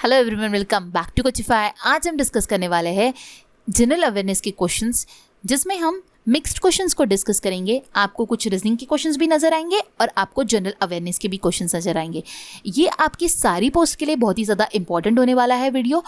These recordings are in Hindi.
Hello everyone, welcome back to Coachify. आज हम डिस्कस करने वाले हैं जनरल अवेयरनेस के क्वेश्चंस, जिसमें हम मिक्स्ड क्वेश्चंस को डिस्कस करेंगे। आपको कुछ रीजनिंग के क्वेश्चंस भी नजर आएंगे और आपको जनरल अवेयरनेस के भी क्वेश्चंस नजर आएंगे। ये आपकी सारी पोस्ट के लिए बहुत ही ज़्यादा इंपॉर्टेंट होने वाला है वीडियो।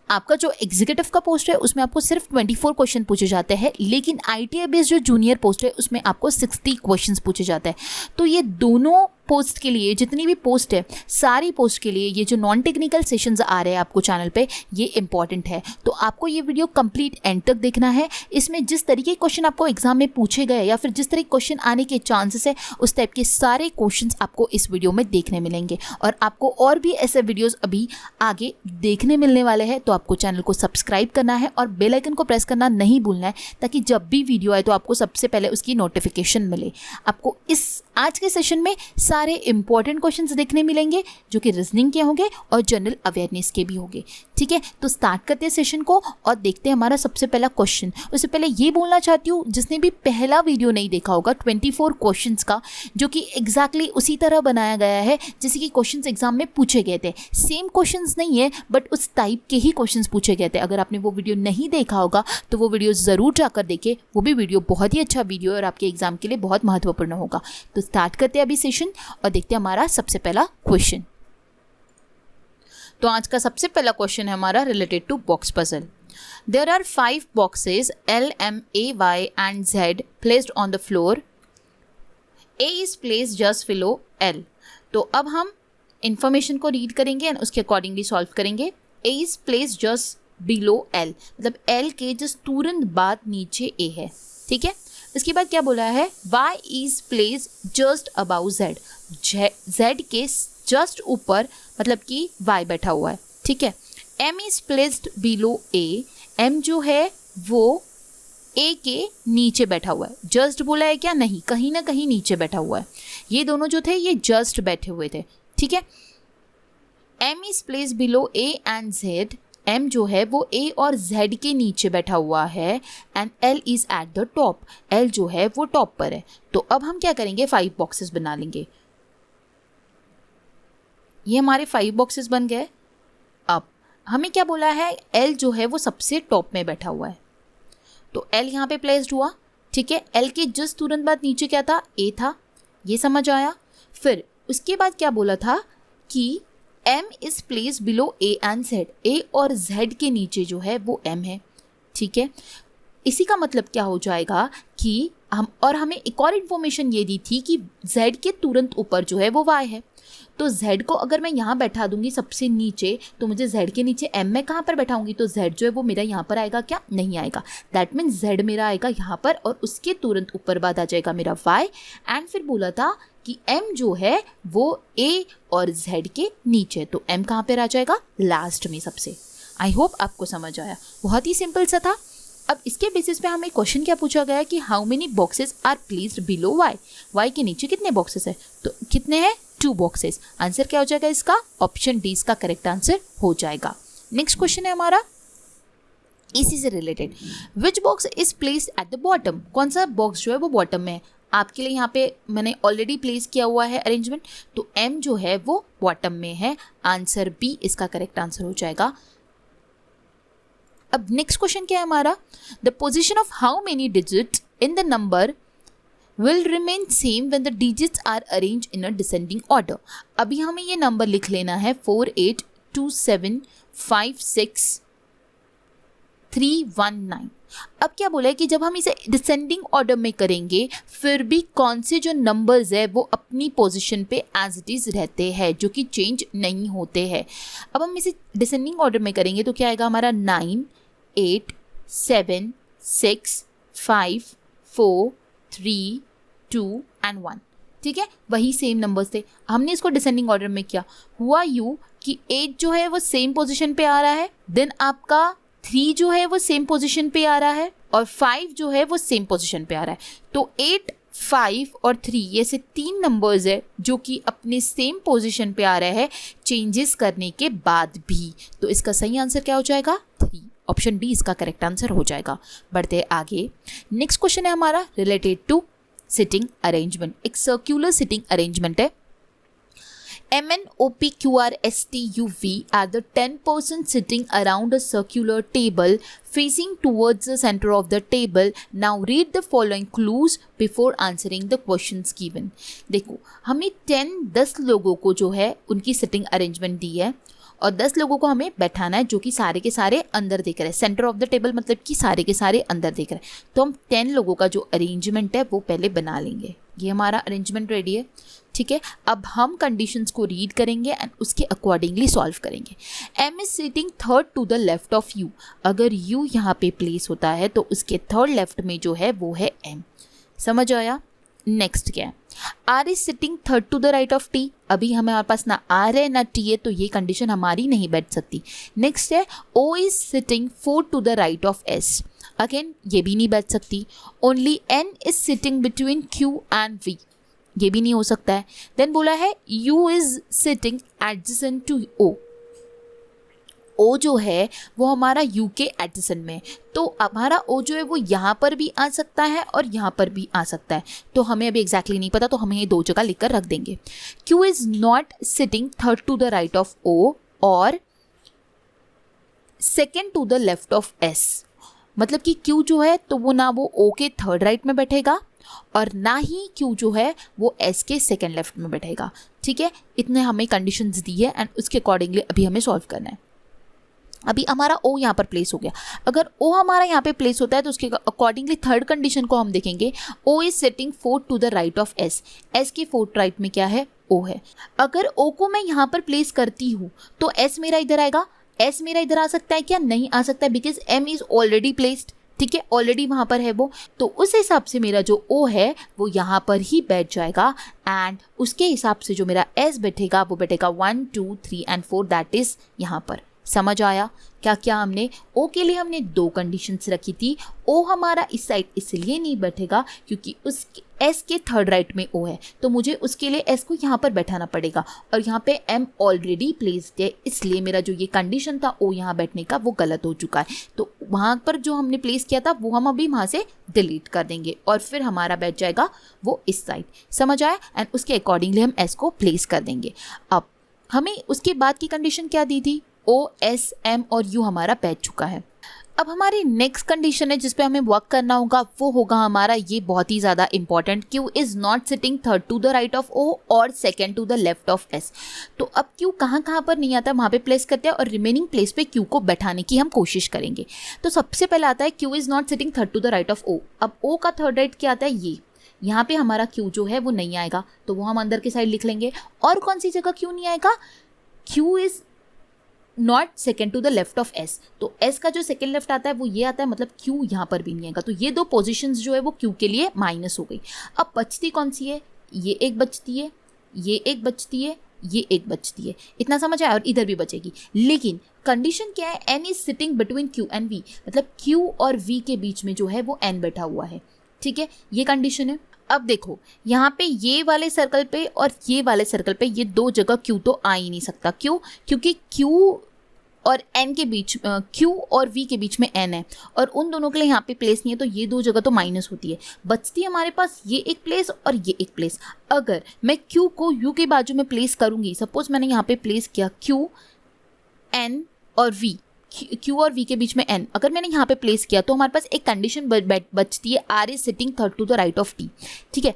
आपका जो एग्जीक्यूटिव का पोस्ट है उसमें आपको सिर्फ 24 क्वेश्चन पूछे जाते हैं, लेकिन ITI बेस्ड जो जूनियर पोस्ट है उसमें आपको 60 क्वेश्चंस पूछे जाते हैं। तो ये दोनों पोस्ट के लिए, जितनी भी पोस्ट है, सारी पोस्ट के लिए ये जो नॉन टेक्निकल सेशंस आ रहे हैं आपको चैनल पे, ये इंपॉर्टेंट है। तो आपको ये वीडियो कंप्लीट एंड तक देखना है। इसमें जिस तरीके के क्वेश्चन आपको एग्जाम में पूछे गए या फिर जिस तरह क्वेश्चन आने के चांसेस है, उस टाइप के सारे क्वेश्चंस आपको इस वीडियो में देखने मिलेंगे। और आपको और भी ऐसे वीडियोस अभी आगे देखने मिलने वाले हैं, तो आपको चैनल को सब्सक्राइब करना है और बेल आइकन को प्रेस करना नहीं भूलना है, ताकि जब भी वीडियो आए तो आपको सबसे पहले उसकी नोटिफिकेशन मिले। आपको इस आज के सेशन में सारे इंपॉर्टेंट क्वेश्चंस देखने मिलेंगे, जो कि रीजनिंग के होंगे और जनरल अवेयरनेस के भी होंगे। ठीक है, तो स्टार्ट करते हैं सेशन को और देखते हैं हमारा सबसे पहला क्वेश्चन। उससे पहले ये बोलना चाहती हूँ, जिसने भी पहला वीडियो नहीं देखा होगा 24 क्वेश्चंस का, जो कि एग्जैक्टली उसी तरह बनाया गया है जैसे कि क्वेश्चंस एग्जाम में पूछे गए थे। सेम क्वेश्चंस नहीं है, बट उस टाइप के ही क्वेश्चंस पूछे गए थे। अगर आपने वो वीडियो नहीं देखा होगा तो वो वीडियो ज़रूर जाकर देखें। वो भी वीडियो बहुत ही अच्छा वीडियो है और आपके एग्जाम के लिए बहुत महत्वपूर्ण होगा। तो स्टार्ट करते हैं अभी सेशन और देखते हैं हमारा सबसे पहला क्वेश्चन। तो आज का सबसे पहला क्वेश्चन है हमारा related to box puzzle. There are 5 boxes L, M, A, Y and Z placed on the floor. A is placed just below L. तो अब हम इंफॉर्मेशन को रीड करेंगे और उसके अकॉर्डिंगली सॉल्व करेंगे। A is placed just below L, मतलब L के जस्ट तुरंत बाद नीचे A है। ठीक है, इसके बाद क्या बोला है, Y is placed just above Z. Z के जस्ट ऊपर, मतलब कि Y बैठा हुआ है। ठीक है, M is placed below A. M जो है वो A के नीचे बैठा हुआ है। जस्ट बोला है क्या? नहीं, कहीं ना कहीं नीचे बैठा हुआ है। ये दोनों जो थे ये जस्ट बैठे हुए थे। ठीक है, M is placed below A and Z. M जो है वो A और Z के नीचे बैठा हुआ है and L is at the top. L जो है वो टॉप पर है। तो अब हम क्या करेंगे, 5 बॉक्सेस बना लेंगे। ये हमारे 5 बॉक्सेस बन गए। अब हमें क्या बोला है, L जो है वो सबसे टॉप में बैठा हुआ है, तो L यहाँ पे प्लेस्ड हुआ। ठीक है, L के जस्ट तुरंत बाद नीचे क्या था, A था। ये समझ आया। फिर उसके बाद क्या बोला था कि M is place below A and Z. A और Z के नीचे जो है वो M है। ठीक है, इसी का मतलब क्या हो जाएगा कि हमें एक और इन्फॉर्मेशन ये दी थी कि Z के तुरंत ऊपर जो है वो Y है। तो Z को अगर मैं यहाँ बैठा दूंगी सबसे नीचे, तो मुझे Z के नीचे M में कहाँ पर बैठाऊंगी, तो Z जो है वो मेरा यहाँ पर आएगा क्या? नहीं आएगा। दैट मीन्स Z मेरा आएगा यहाँ पर और उसके तुरंत ऊपर बाद आ जाएगा मेरा Y। एंड फिर बोला था कि M जो है वो A और Z के नीचे, तो M कहाँ पर आ जाएगा? लास्ट में सबसे। आई होप आपको समझ आया, बहुत ही सिंपल सा था। अब इसके बेसिस पे हमें क्वेश्चन क्या पूछा गया कि how many boxes are placed below Y. Y के नीचे कितने बॉक्सेस है? तो कितने हैं? 2 बॉक्सेस। आंसर क्या हो जाएगा इसका? ऑप्शन डी इसका करेक्ट आंसर हो जाएगा। नेक्स्ट क्वेश्चन है हमारा इसी से related. Which box is placed at the bottom. कौन सा बॉक्स जो है वो बॉटम में है? आपके लिए यहाँ पे मैंने ऑलरेडी प्लेस किया हुआ है अरेंजमेंट, तो M जो है वो बॉटम में है। आंसर बी इसका करेक्ट आंसर हो जाएगा। अब नेक्स्ट क्वेश्चन क्या है हमारा, the position of how many digit in the number will remain same when the digits are arranged in a descending order. अभी हमें ये नंबर लिख लेना है 4, 8, 2, 7, 5, 6, 3, 1, 9। अब क्या बोला है कि जब हम इसे डिसेंडिंग ऑर्डर में करेंगे, फिर भी कौन से जो नंबर्स है वो अपनी पोजीशन पे एज इट इज़ रहते हैं, जो कि चेंज नहीं होते हैं। अब हम इसे डिसेंडिंग ऑर्डर में करेंगे तो क्या आएगा हमारा 9, 8, 7, 6, 5, 4, 3, 2 and 1। ठीक है, वही सेम नंबर्स थे। हमने इसको डिसेंडिंग ऑर्डर में किया। हुआ यूँ कि 8 जो है वो सेम पोजीशन पे आ रहा है, देन आपका 3 जो है वो सेम पोजीशन पे आ रहा है और 5 जो है वो सेम पोजीशन पे आ रहा है। तो 8, 5 और 3 ये से 3 नंबर्स है जो कि अपने सेम पोजीशन पे आ रहे हैं चेंजेस करने के बाद भी। तो इसका सही आंसर क्या हो जाएगा? 3। ऑप्शन डी इसका करेक्ट आंसर हो जाएगा। बढ़ते आगे, नेक्स्ट क्वेश्चन है हमारा रिलेटेड टू सिटिंग अरेंजमेंट। एक सर्क्यूलर सिटिंग अरेंजमेंट है। M, N, O, P, Q, R, S, T, U, V are the 10 persons sitting around a circular table facing towards the center of the table. Now read the following clues before answering the questions given. देखो हमें 10 लोगों को जो है उनकी सिटिंग अरेंजमेंट दी है और 10 लोगों को हमें बैठाना है जो कि सारे के सारे अंदर देख रहे हैं. सेंटर ऑफ द टेबल मतलब कि सारे के सारे अंदर देख रहे हैं. तो हम 10 लोगों का जो अरेंजमेंट है वो पहले बना लेंगे. ये हमारा अरेंजमेंट रेडी है. ठीक है, अब हम कंडीशंस को रीड करेंगे एंड उसके अकॉर्डिंगली सॉल्व करेंगे. M is sitting third to the left of U. अगर यू यहाँ पे प्लेस होता है तो उसके थर्ड लेफ्ट में जो है वो है एम. समझ आया. नेक्स्ट क्या है, R is sitting third to the right of T. अभी हमारे पास ना आर है ना टी है तो ये कंडीशन हमारी नहीं बैठ सकती. नेक्स्ट है O is sitting fourth to the right of S. Again ये भी नहीं बैठ सकती. Only N is sitting between Q and V. ये भी नहीं हो सकता है. देन बोला है U is sitting adjacent to O. O जो है वो हमारा U के एडजेसेंट में है तो हमारा O जो है वो यहाँ पर भी आ सकता है और यहाँ पर भी आ सकता है. तो हमें अभी एग्जैक्टली नहीं पता तो हमें ये दो जगह लिख कर रख देंगे. Q is not sitting third to the right of O और second to the left of S. मतलब कि Q जो है तो वो ना वो O के थर्ड राइट में बैठेगा और ना ही Q जो है वो S के सेकेंड लेफ्ट में बैठेगा. ठीक है, इतने हमें कंडीशंस दी है एंड उसके अकॉर्डिंगली अभी हमें सॉल्व करना है. अभी हमारा O यहाँ पर प्लेस हो गया. अगर O हमारा यहाँ पे प्लेस होता है तो उसके अकॉर्डिंगली थर्ड कंडीशन को हम देखेंगे. O is sitting fourth to the right of S. S के फोर्थ राइट में क्या है, O है. अगर O को मैं यहाँ पर प्लेस करती हूँ तो S मेरा इधर आएगा. S मेरा इधर आ सकता है क्या, नहीं आ सकता है because M is already placed. ठीक है, ऑलरेडी वहाँ पर है वो. तो उस हिसाब से मेरा जो O है वो यहाँ पर ही बैठ जाएगा एंड उसके हिसाब से जो मेरा S बैठेगा वो बैठेगा 1, 2, 3 एंड 4 दैट इज यहाँ पर. समझ आया क्या क्या हमने O के लिए हमने दो कंडीशंस रखी थी. O हमारा इस साइड इसलिए नहीं बैठेगा क्योंकि उस S के थर्ड राइट में O है तो मुझे उसके लिए S को यहाँ पर बैठाना पड़ेगा और यहाँ पे M ऑलरेडी प्लेस्ड है इसलिए मेरा जो ये कंडीशन था O यहाँ बैठने का वो गलत हो चुका है. तो वहाँ पर जो हमने प्लेस किया था वो हम अभी वहाँ से डिलीट कर देंगे और फिर हमारा बैठ जाएगा वो इस साइड. समझ आया. एंड उसके अकॉर्डिंगली हम S को प्लेस कर देंगे. अब हमें उसके बाद की कंडीशन क्या दी थी, O, S, M और U हमारा बैठ चुका है. अब हमारी नेक्स्ट कंडीशन है जिस पे हमें वर्क करना होगा वो होगा हमारा ये बहुत ही ज़्यादा important. Q is not sitting third to the right of O और second to the left of S. तो अब Q कहाँ कहाँ पर नहीं आता है वहाँ पे प्लेस करते हैं और रिमेनिंग प्लेस पे Q को बैठाने की हम कोशिश करेंगे. तो सबसे पहले आता है Q is not sitting third to the right of O. अब O का थर्ड राइट क्या आता है, ये यहाँ पे हमारा Q जो है वो नहीं आएगा तो वो हम अंदर की साइड लिख लेंगे. और कौन सी जगह Q नहीं आएगा, Q is not second to the left of S. तो S का जो सेकेंड लेफ्ट आता है वो ये आता है मतलब Q यहाँ पर भी नहीं आएगा. तो ये दो पोजीशंस जो है वो Q के लिए माइनस हो गई. अब बचती कौन सी है, ये एक बचती है, ये एक बचती है, ये एक बचती है. इतना समझ आया. और इधर भी बचेगी. लेकिन कंडीशन क्या है, N is sitting between Q and V. मतलब Q और V के बीच में जो है वो N बैठा हुआ है. ठीक है, ये कंडीशन है. अब देखो यहाँ पे ये वाले सर्कल पे और ये वाले सर्कल पे ये दो जगह Q तो आ ही नहीं सकता. क्यों, क्योंकि Q और N के बीच Q और V के बीच में N है और उन दोनों के लिए यहाँ पे प्लेस नहीं है तो ये दो जगह तो माइनस होती है. बचती है हमारे पास ये एक प्लेस और ये एक प्लेस. अगर मैं Q को U के बाजू में प्लेस करूँगी, सपोज मैंने यहाँ पे प्लेस किया Q, N और V, Q और V के बीच में N, अगर मैंने यहाँ पे प्लेस किया तो हमारे पास एक कंडीशन बचती है R is sitting third to the right of T. ठीक है,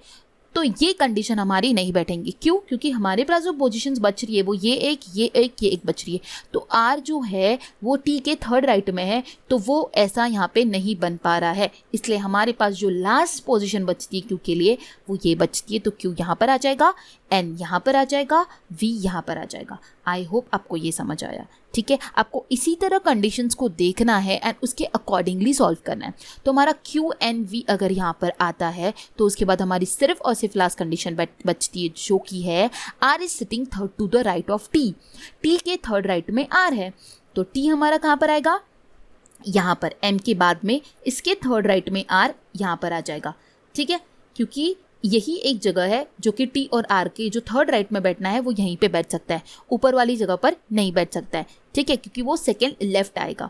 तो ये कंडीशन हमारी नहीं बैठेंगी. क्यों, क्योंकि हमारे पास जो पोजीशंस बच रही है वो ये एक बच रही है. तो R जो है वो T के थर्ड राइट में है तो वो ऐसा यहाँ पे नहीं बन पा रहा है. इसलिए हमारे पास जो लास्ट पोजीशन बचती है Q के लिए वो ये बचती है. तो Q यहाँ पर आ जाएगा, N यहाँ पर आ जाएगा, V यहाँ पर आ जाएगा. आई होप आपको ये समझ आया. ठीक है, आपको इसी तरह कंडीशंस को देखना है एंड उसके अकॉर्डिंगली सॉल्व करना है. तो हमारा Q N V अगर यहाँ पर आता है तो उसके बाद हमारी सिर्फ और सिर्फ लास्ट कंडीशन बचती है जो कि है R is sitting third to the right of T. T के थर्ड राइट में R है तो T हमारा कहाँ पर आएगा, यहाँ पर. M के बाद में इसके थर्ड राइट में R यहाँ पर आ जाएगा. ठीक है, क्योंकि यही एक जगह है जो कि T और R के जो थर्ड राइट में बैठना है वो यहीं पे बैठ सकता है, ऊपर वाली जगह पर नहीं बैठ सकता है. ठीक है, क्योंकि वो सेकेंड लेफ्ट आएगा.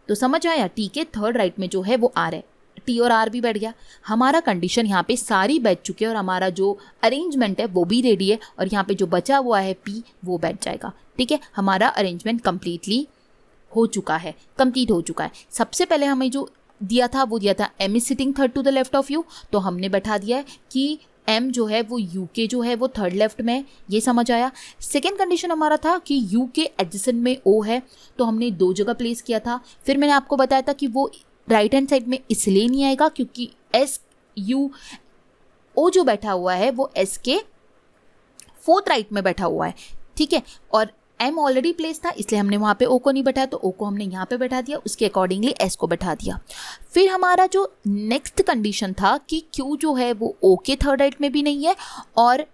तो समझ आया, T के थर्ड राइट में जो है वो R है, टी और आर भी बैठ गया। हमारा कंडीशन यहाँ पे सारी बैठ चुकी है और हमारा जो अरेंजमेंट है वो भी रेडी है और यहाँ पे जो बचा हुआ है पी वो बैठ जाएगा। ठीक है, हमारा अरेंजमेंट कंप्लीट हो चुका है। सबसे पहले हमें जो दिया था वो दिया था M is sitting third to the left of U, तो हमने बैठा दिया है कि एम जो है वो यू के जो है वो थर्ड लेफ्ट में, ये समझ आया। सेकेंड कंडीशन हमारा था कि यू के एडजेसेंट में ओ है, तो हमने 2 जगह प्लेस किया था। फिर मैंने आपको बताया था कि वो राइट हैंड साइड में इसलिए नहीं आएगा क्योंकि एस यू ओ जो बैठा हुआ है वो एस के फोर्थ राइट में बैठा हुआ है। ठीक है, और एम ऑलरेडी प्लेस था इसलिए हमने वहाँ पे ओ को नहीं बैठाया, तो ओ को हमने यहाँ पे बैठा दिया, उसके अकॉर्डिंगली एस को बैठा दिया। फिर हमारा जो नेक्स्ट कंडीशन था कि क्यू जो है वो ओ के थर्ड राइट में भी नहीं है और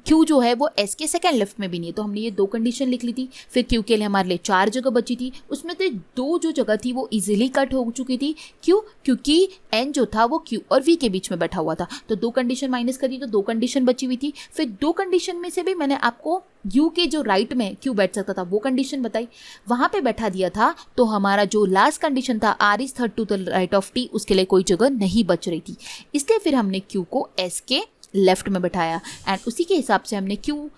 क्यू जो है वो एस के सेकेंड लेफ्ट में भी नहीं है, तो हमने ये 2 कंडीशन लिख ली थी। फिर क्यू के लिए हमारे लिए 4 जगह बची थी, उसमें से 2 जो जगह थी वो इजीली कट हो चुकी थी। क्यों? क्योंकि एन जो था वो क्यू और वी के बीच में बैठा हुआ था, तो 2 कंडीशन माइनस करी तो 2 कंडीशन बची हुई थी। फिर 2 कंडीशन में से भी मैंने आपको यू के जो राइट में क्यू बैठ सकता था वो कंडीशन बताई, वहाँ पे बैठा दिया था। तो हमारा जो लास्ट कंडीशन था R is third to the right of T, उसके लिए कोई जगह नहीं बच रही थी, इसलिए फिर हमने क्यू को एस के लेफ्ट में बैठाया एंड उसी के हिसाब से हमने क्यू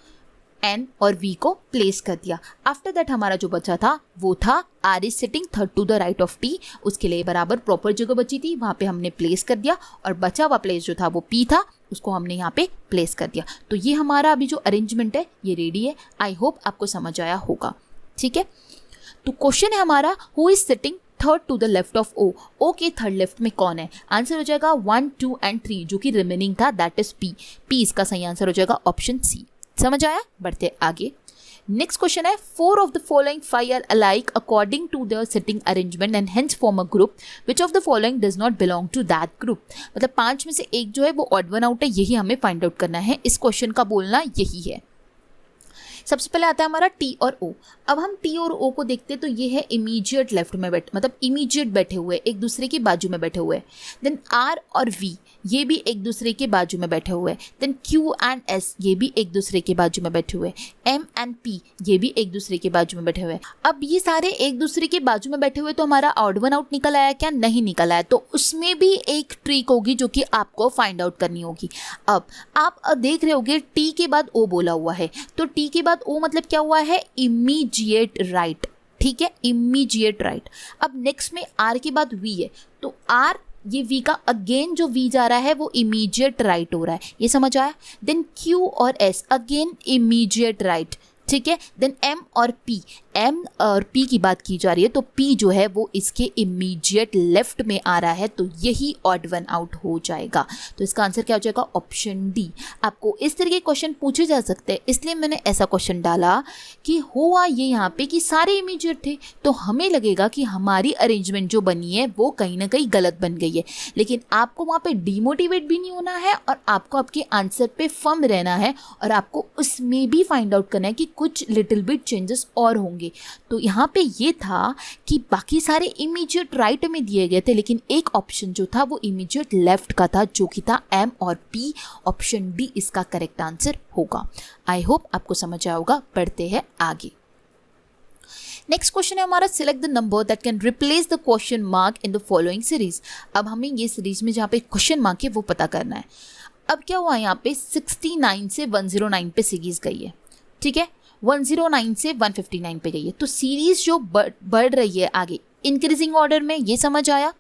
एन और वी को प्लेस कर दिया। आफ्टर दैट हमारा जो बचा था वो था R is sitting third to the right of T, उसके लिए बराबर प्रॉपर जगह बची थी, वहाँ पे हमने प्लेस कर दिया और बचा हुआ प्लेस जो था वो पी था, उसको हमने यहाँ पे प्लेस कर दिया। तो ये हमारा अभी जो अरेंजमेंट है ये रेडी है। आई होप आपको समझ आया होगा। ठीक है, तो क्वेश्चन है हमारा who is sitting third to the left of O, O के थर्ड लेफ्ट में कौन है? आंसर हो जाएगा 1, 2 एंड 3, जो कि रिमेनिंग था, दैट इज पी। पी इसका सही आंसर हो जाएगा ऑप्शन सी। समझ आया? बढ़ते आगे। नेक्स्ट क्वेश्चन है 4 of the following 5 are alike according to their sitting arrangement and hence form a group, which of the following does not belong to that group। मतलब 5 में से एक जो है वो ऑड वन आउट है, यही हमें फाइंड आउट करना है। इस क्वेश्चन का बोलना यही है। सबसे पहले आता है हमारा टी और ओ। अब हम टी और ओ को देखते हैं तो ये है इमीडिएट लेफ्ट में मतलब इमीडिएट बैठे हुए, एक दूसरे के बाजू में बैठे हुए। देन आर और वी ये भी एक दूसरे के बाजू में बैठे हुए। देन क्यू एंड एस ये भी एक दूसरे के बाजू में बैठे हुए। एम एंड पी ये भी एक दूसरे के बाजू में बैठे हुए। अब ये सारे एक दूसरे के बाजू में बैठे हुए, तो हमारा ऑड वन आउट निकल आया क्या? नहीं निकल आया। तो उसमें भी एक ट्रिक होगी जो कि आपको फाइंड आउट करनी होगी। अब आप देख रहे होगे टी के बाद ओ बोला हुआ है, तो टी के बाद ओ मतलब क्या हुआ है? Immediate right. ठीक है, इमीडिएट राइट। अब नेक्स्ट में आर के बाद वी है, तो आर ये वी का अगेन जो वी जा रहा है वो इमीडिएट राइट हो रहा है, ये समझ आया? देन क्यू और एस अगेन इमीडिएट राइट। ठीक है, देन एम और पी, एम और पी की बात की जा रही है, तो पी जो है वो इसके इमीडिएट लेफ्ट में आ रहा है, तो यही ऑड वन आउट हो जाएगा। तो इसका आंसर क्या हो जाएगा? Option D. आपको इस तरह के क्वेश्चन पूछे जा सकते हैं, इसलिए मैंने ऐसा क्वेश्चन डाला कि हुआ ये यहाँ पे कि सारे इमीडिएट थे, तो हमें लगेगा कि हमारी अरेंजमेंट जो बनी है वो कहीं ना कहीं गलत बन गई है। लेकिन आपको वहाँ पे डिमोटिवेट भी नहीं होना है और आपको आपके आंसर पे फर्म रहना है और आपको उसमें भी फाइंड आउट करना है कि कुछ लिटिल बिट चेंजेस और होंगे। तो यहाँ पे ये था कि बाकी सारे इमीडिएट राइट में दिए गए थे, लेकिन एक ऑप्शन जो था वो इमीडिएट लेफ्ट का था, जो कि था एम और पी। ऑप्शन डी इसका करेक्ट आंसर होगा। आई होप आपको समझ आया होगा। बढ़ते हैं आगे। नेक्स्ट क्वेश्चन है हमारा select the number that can replace the question mark in the following series. अब हमें ये सीरीज में जहाँ पे क्वेश्चन मार्क है वो पता करना है। अब क्या हुआ, यहाँ पे 69 से 109 पे सीरीज गई है। ठीक है, 109 से 159 पे गई है, तो सीरीज जो बढ़ रही है आगे इंक्रीजिंग ऑर्डर में, ये समझ आया?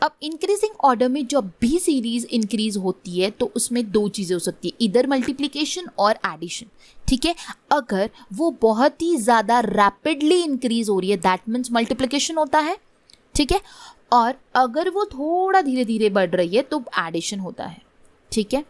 अब इंक्रीजिंग ऑर्डर में जब भी सीरीज इंक्रीज होती है तो उसमें 2 चीज़ें हो सकती है, इधर मल्टीप्लिकेशन और एडिशन। ठीक है, अगर वो बहुत ही ज़्यादा रैपिडली इंक्रीज हो रही है दैट मीन्स मल्टीप्लिकेशन होता है। ठीक है, और अगर वो थोड़ा धीरे धीरे बढ़ रही है तो एडिशन होता है। ठीक है,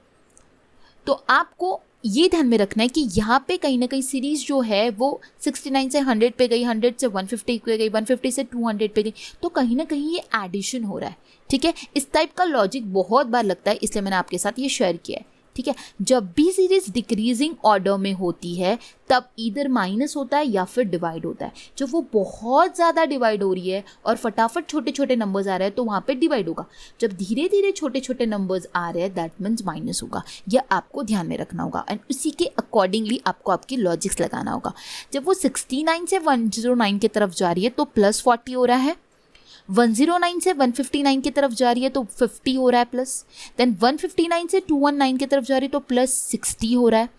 तो आपको ये ध्यान में रखना है कि यहाँ पे कहीं ना कहीं सीरीज जो है वो 69 से 100 पे गई, 100 से 150 पे गई, 150 से 200 पे गई, तो कहीं ना कहीं ये एडिशन हो रहा है। ठीक है, इस टाइप का लॉजिक बहुत बार लगता है, इसलिए मैंने आपके साथ ये शेयर किया है। ठीक है, जब भी सीरीज डिक्रीजिंग ऑर्डर में होती है तब इधर माइनस होता है या फिर डिवाइड होता है। जब वो बहुत ज़्यादा डिवाइड हो रही है और फटाफट छोटे छोटे नंबर्स आ रहे हैं तो वहाँ पे डिवाइड होगा। जब धीरे धीरे छोटे छोटे नंबर्स आ रहे हैं दैट मीन्स माइनस होगा। यह आपको ध्यान में रखना होगा एंड उसी के अकॉर्डिंगली आपको आपकी लॉजिक्स लगाना होगा। जब वो 69 से 109 की तरफ जा रही है तो +40 हो रहा है, 109 से 159 की तरफ जा रही है तो 50 हो रहा है प्लस, देन 159 से 219 की तरफ जा रही है तो प्लस 60 हो रहा है,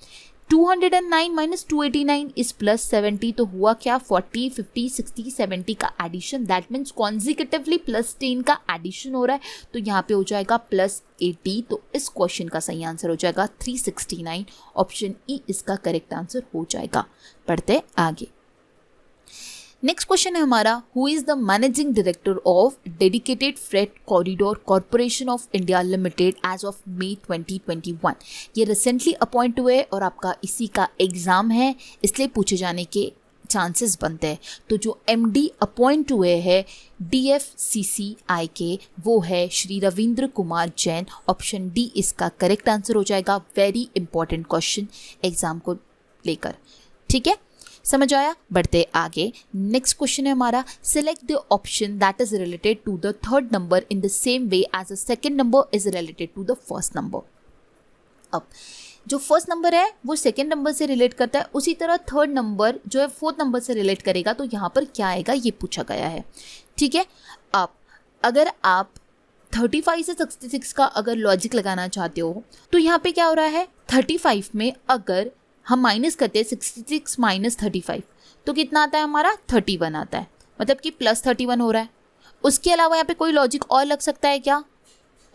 209 माइनस 289 इज प्लस 70, तो हुआ क्या 40, 50, 60, 70 का addition, that means consecutively plus 10 का एडिशन हो रहा है, तो यहाँ पे हो जाएगा प्लस 80, तो इस क्वेश्चन का सही आंसर हो जाएगा 369, ऑप्शन ई इसका करेक्ट आंसर हो जाएगा। पढ़ते आगे। नेक्स्ट क्वेश्चन है हमारा, who is the managing director of dedicated freight corridor corporation of India limited as of May 2021। ये रिसेंटली अपॉइंट हुए और आपका इसी का एग्जाम है, इसलिए पूछे जाने के चांसेस बनते हैं। तो जो एमडी अपॉइंट हुए हैं DFCCI के, वो है श्री रविंद्र कुमार जैन, ऑप्शन डी इसका करेक्ट आंसर हो जाएगा। वेरी इंपॉर्टेंट क्वेश्चन एग्जाम को लेकर, ठीक है, समझ आया। बढ़ते आगे। नेक्स्ट क्वेश्चन है हमारा, select the option that is related to the third number in the same way as the second number is related to the first number. अब जो फर्स्ट नंबर है वो सेकंड नंबर से रिलेट करता है, उसी तरह थर्ड नंबर जो है फोर्थ नंबर से रिलेट करेगा, तो यहाँ पर क्या आएगा ये पूछा गया है, ठीक है। अब अगर आप 35 से 66 का अगर लॉजिक लगाना चाहते हो तो यहाँ पे क्या हो रहा है, 35 में अगर हम माइनस करते हैं 66 माइनस 35 तो कितना आता है हमारा 31 आता है, मतलब कि प्लस 31 हो रहा है। उसके अलावा यहाँ पे कोई लॉजिक और लग सकता है क्या,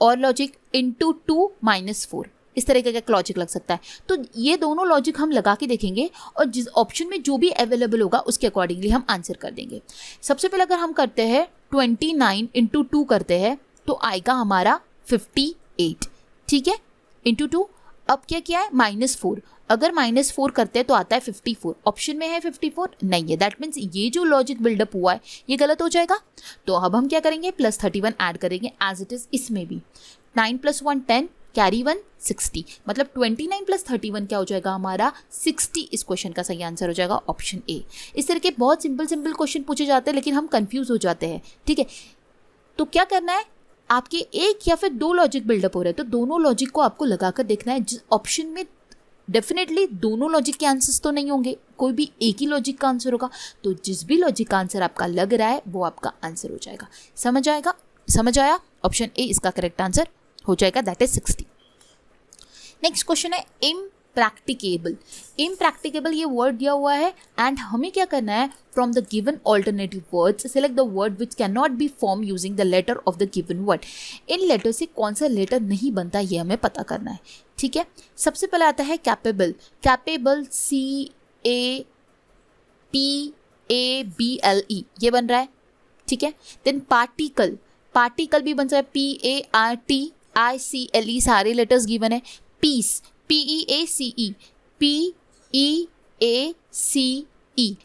और लॉजिक इंटू 2 माइनस 4, इस तरीके का लॉजिक लग सकता है। तो ये दोनों लॉजिक हम लगा के देखेंगे और जिस ऑप्शन में जो भी अवेलेबल होगा उसके अकॉर्डिंगली हम आंसर कर देंगे। सबसे पहले अगर हम करते हैं 29 इंटू 2 करते हैं तो आएगा हमारा 58, ठीक है, इंटू 2। अब क्या किया है -4, अगर -4 करते हैं तो आता है 54, ऑप्शन में है 54 नहीं है, दैट मीन्स ये जो लॉजिक बिल्डअप हुआ है ये गलत हो जाएगा। तो अब हम क्या करेंगे, प्लस 31 ऐड करेंगे एज इट इज इसमें भी, 9 + 1 10, कैरी 1 60, मतलब 29 + 31 क्या हो जाएगा हमारा 60, इस क्वेश्चन का सही आंसर हो जाएगा ऑप्शन ए। इस तरह के बहुत सिंपल क्वेश्चन पूछे जाते हैं लेकिन हम कंफ्यूज हो जाते हैं, ठीक है। तो क्या करना है, आपके एक या फिर दो लॉजिक बिल्डअप हो रहे हैं तो दोनों लॉजिक को आपको लगाकर देखना है। जिस ऑप्शन में डेफिनेटली दोनों लॉजिक के आंसर्स तो नहीं होंगे, कोई भी एक ही लॉजिक का आंसर होगा, तो जिस भी लॉजिक का आंसर आपका लग रहा है वो आपका आंसर हो जाएगा। समझ आया, ऑप्शन ए इसका करेक्ट आंसर हो जाएगा, दैट इज 60। नेक्स्ट क्वेश्चन है इम्प्रैक्टिकेबल। इम्प्रैक्टिकेबल ये वर्ड दिया हुआ है एंड हमें क्या करना है, from the given alternative words select the word which can not be form using the letter of the given word. इन लेटर से कौन सा लेटर नहीं बनता ये हमें पता करना है, ठीक है। सबसे पहले आता है कैपेबल, CAPABLE ये बन रहा है, ठीक है। देन पार्टिकल भी बन सकता है, PARTICLE सारे लेटर्स गिवन है। पीस PEACE PEACE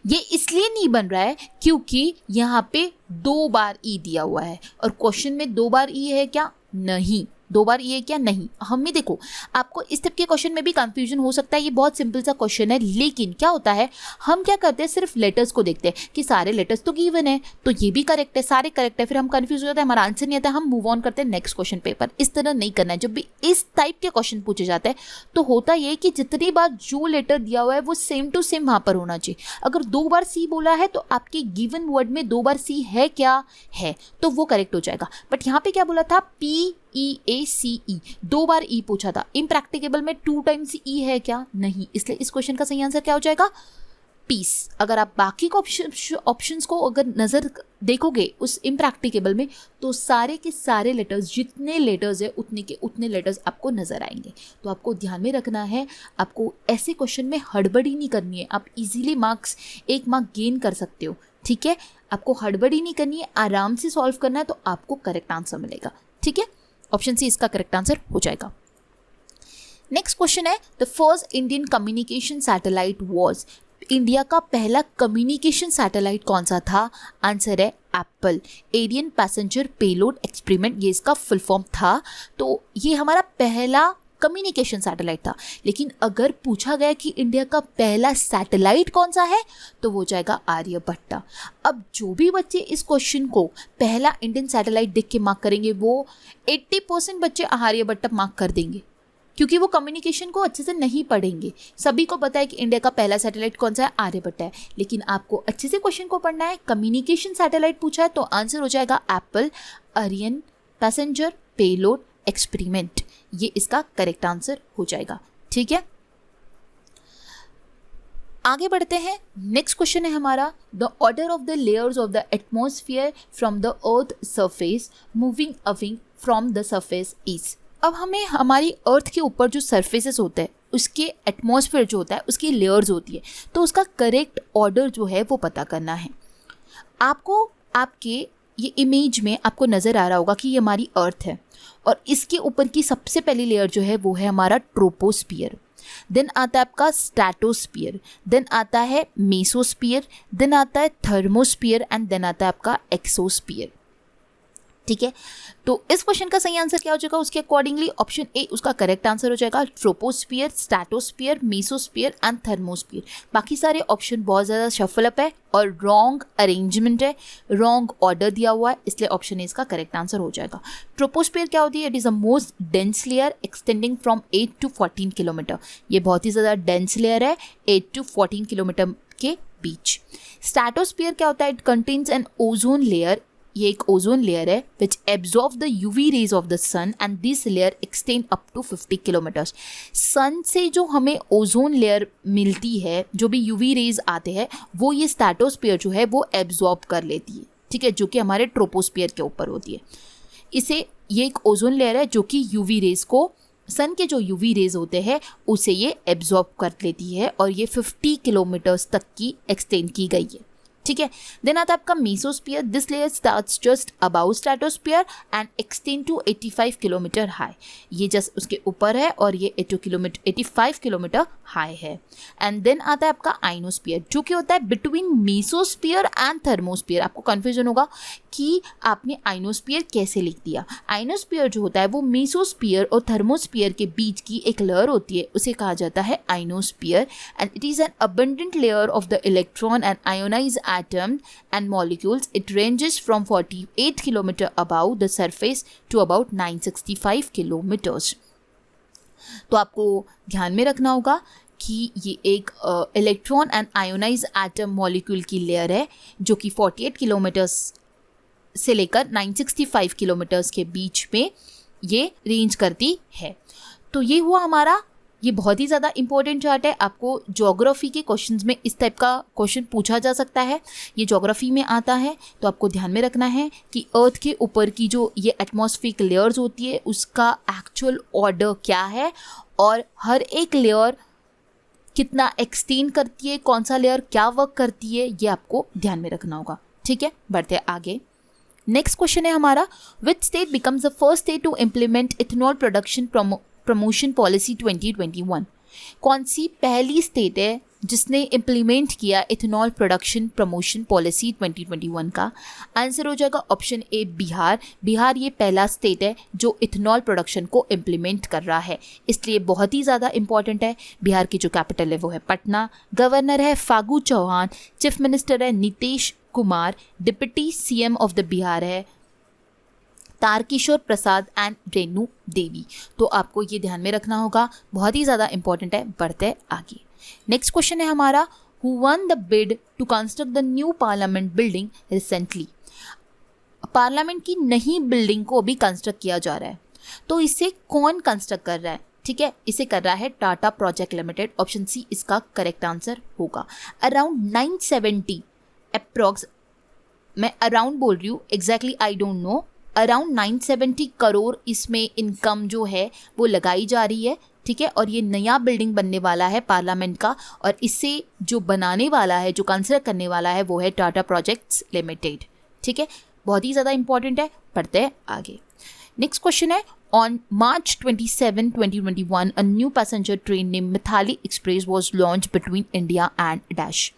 ये इसलिए नहीं बन रहा है क्योंकि यहाँ पे 2 बार ई दिया हुआ है और क्वेश्चन में 2 बार ई है क्या, नहीं, 2 बार ये क्या नहीं। हमें देखो आपको इस टाइप के क्वेश्चन में भी कंफ्यूजन हो सकता है, ये बहुत सिंपल सा क्वेश्चन है, लेकिन क्या होता है हम क्या करते हैं सिर्फ लेटर्स को देखते हैं कि सारे लेटर्स तो गिवन है तो ये भी करेक्ट है, सारे करेक्ट है, फिर हम कंफ्यूज हो जाते हैं, हमारा आंसर नहीं आता, हम मूव ऑन करते हैं नेक्स्ट क्वेश्चन पेपर। इस तरह नहीं करना है। जब भी इस टाइप के क्वेश्चन पूछे जाते हैं तो होता ये कि जितनी बार जो लेटर दिया हुआ है वो सेम टू सेम वहाँ पर होना चाहिए। अगर 2 बार सी बोला है तो आपके गिवन वर्ड में 2 बार सी है क्या, है, तो वो करेक्ट हो जाएगा। बट यहाँ पे क्या बोला था, PEACE 2 बार ई पूछा था, इम्प्रैक्टिकेबल में 2 टाइम्स ई है क्या, नहीं, इसलिए इस क्वेश्चन का सही आंसर क्या हो जाएगा, पीस। अगर आप बाकी को ऑप्शंस को अगर नज़र देखोगे उस इम्प्रैक्टिकेबल में तो सारे के सारे लेटर्स, जितने लेटर्स है उतने के उतने लेटर्स आपको नज़र आएंगे। तो आपको ध्यान में रखना है, आपको ऐसे क्वेश्चन में हड़बड़ी नहीं करनी है, आप इजीली 1 मार्क गेन कर सकते हो, ठीक है। आपको हड़बड़ी नहीं करनी है, आराम से सॉल्व करना है तो आपको करेक्ट आंसर मिलेगा, ठीक है। ऑप्शन सी इसका करेक्ट आंसर हो जाएगा। नेक्स्ट क्वेश्चन है, the first Indian communication satellite was, India का पहला कम्युनिकेशन सैटेलाइट कौन सा था, आंसर है APPLE Ariane passenger payload experiment, ये इसका फुल फॉर्म था। तो ये हमारा पहला कम्युनिकेशन सैटेलाइट था, लेकिन अगर पूछा गया कि इंडिया का पहला सैटेलाइट कौन सा है तो वो जाएगा आर्यभट्टा। अब जो भी बच्चे इस क्वेश्चन को पहला इंडियन सैटेलाइट देख के मार्क करेंगे वो 80% बच्चे आर्यभट्टा मार्क कर देंगे, क्योंकि वो कम्युनिकेशन को अच्छे से नहीं पढ़ेंगे। सभी को पता है कि इंडिया का पहला सैटेलाइट कौन सा है, आर्यभट्ट है, लेकिन आपको अच्छे से क्वेश्चन को पढ़ना है। कम्युनिकेशन सैटेलाइट पूछा है तो आंसर हो जाएगा APPLE Ariane passenger payload experiment, ये इसका करेक्ट आंसर हो जाएगा। ठीक है, आगे बढ़ते हैं। नेक्स्ट क्वेश्चन है हमारा, the order of the layers of the atmosphere from the earth surface moving away from the surface is. अब हमें हमारी अर्थ के ऊपर जो सरफेसेस होता है उसके एटमॉस्फेयर जो होता है उसकी लेयर्स होती है, तो उसका करेक्ट ऑर्डर जो है वो पता करना है आपको। आपके ये इमेज में आपको नज़र आ रहा होगा कि ये हमारी अर्थ है और इसके ऊपर की सबसे पहली लेयर जो है वो है हमारा ट्रोपोस्फियर, देन आता है आपका स्ट्रैटोस्फियर, देन आता है मेसोस्फियर, देन आता है थर्मोस्फियर एंड देन आता है आपका एक्सोस्फियर। ठीक है, तो इस क्वेश्चन का सही आंसर क्या हो जाएगा, उसके अकॉर्डिंगली ऑप्शन ए उसका करेक्ट आंसर हो जाएगा, troposphere, stratosphere, mesosphere and thermosphere. बाकी सारे ऑप्शन बहुत ज़्यादा शफल अप है और रॉन्ग अरेंजमेंट है, रॉन्ग ऑर्डर दिया हुआ है, इसलिए ऑप्शन ए इसका करेक्ट आंसर हो जाएगा। ट्रोपोस्फियर क्या होती है, it is a most dense layer extending from 8 to 14 kilometre. ये बहुत ही ज़्यादा डेंस लेयर है 8 to 14 किलोमीटर के बीच। स्ट्रैटोस्फियर क्या होता है, it contains an ozone layer, ये एक ओजोन लेयर है which absorb the UV rays of the sun and this layer extend up to 50 kilometres. Sun से जो हमें ओजोन लेयर मिलती है, जो भी यूवी रेज आते हैं वो ये स्ट्रैटोस्फियर जो है वो एब्जॉर्ब कर लेती है। ठीक है, जो कि हमारे ट्रोपोस्फियर के ऊपर होती है। इसे ये एक ओजोन लेयर है जो कि यूवी रेज को, सन के जो यूवी रेज होते हैं उसे ये एब्जॉर्ब कर लेती है और ये 50 किलोमीटर्स तक की एक्सटेंड की गई है। ठीक है, देन आता है आपका mesosphere, this layer starts just above stratosphere and extend to 85 kilometre high. ये जस्ट उसके ऊपर है और ये 85 किलोमीटर हाई है। एंड देन आता है आपका आइनोस्फियर जो कि होता है बिटवीन मेसोस्फियर एंड थर्मोस्फियर। आपको कन्फ्यूजन होगा कि आपने आइनोस्फियर कैसे लिख दिया। आइनोस्फियर जो होता है वो मेसोस्फियर और थर्मोस्फियर के बीच की एक लेयर होती है, उसे कहा जाता है ionosphere and it is an abundant layer of the electron and ionize atom and molecules. It ranges from 48 km above the surface to about 965 kilometers. तो आपको ध्यान में रखना होगा कि ये एक electron and ionize atom molecule की लेयर है जो कि 48 किलोमीटर्स से लेकर 965 किलोमीटर्स के बीच में ये रेंज करती है। तो ये हुआ हमारा, ये बहुत ही ज़्यादा इंपॉर्टेंट चार्ट है। आपको ज्योग्राफी के क्वेश्चंस में इस टाइप का क्वेश्चन पूछा जा सकता है, ये ज्योग्राफी में आता है। तो आपको ध्यान में रखना है कि अर्थ के ऊपर की जो ये एटमॉस्फेरिक लेयर्स होती है उसका एक्चुअल ऑर्डर क्या है और हर एक लेयर कितना एक्सटेंड करती है, कौन सा लेयर क्या वर्क करती है, ये आपको ध्यान में रखना होगा। ठीक है, बढ़ते हैं आगे। नेक्स्ट क्वेश्चन है हमारा, which state becomes the first state to implement ethanol production promotion policy 2021। कौन सी पहली स्टेट है जिसने इम्प्लीमेंट किया इथेनॉल प्रोडक्शन प्रमोशन पॉलिसी 2021 का? आंसर हो जाएगा ऑप्शन ए बिहार। बिहार ये पहला स्टेट है जो इथेनॉल प्रोडक्शन को इम्प्लीमेंट कर रहा है, इसलिए बहुत ही ज़्यादा इंपॉर्टेंट है। बिहार की जो कैपिटल है वो है पटना, गवर्नर है फागू चौहान, चीफ मिनिस्टर है Nitish Kumar, deputy CM of the Bihar है तारकिशोर प्रसाद एंड रेणु देवी। तो आपको ये ध्यान में रखना होगा, बहुत ही ज़्यादा इंपॉर्टेंट है। बढ़ते आगे। नेक्स्ट क्वेश्चन है हमारा, who won the bid to construct the new parliament building recently. Parliament की नई बिल्डिंग को अभी कंस्ट्रक्ट किया जा रहा है, तो इसे कौन कंस्ट्रक्ट कर रहा है? ठीक है, इसे कर रहा है Tata project limited. Option C इसका करेक्ट आंसर होगा। अराउंड 970 अप्रॉक्स, मैं अराउंड बोल रही हूँ, exactly I don't know, around 970 crore इसमें इनकम जो है वो लगाई जा रही है। ठीक है, और ये नया बिल्डिंग बनने वाला है पार्लियामेंट का, और इसे जो बनाने वाला है, जो कंस्ट्रक्ट करने वाला है वो है टाटा प्रोजेक्ट्स लिमिटेड। ठीक है, बहुत ही ज़्यादा इंपॉर्टेंट है। पढ़ते हैं आगे। नेक्स्ट क्वेश्चन है, on March 27, 2021 a new passenger train named Mithali Express was launched between India and Dash।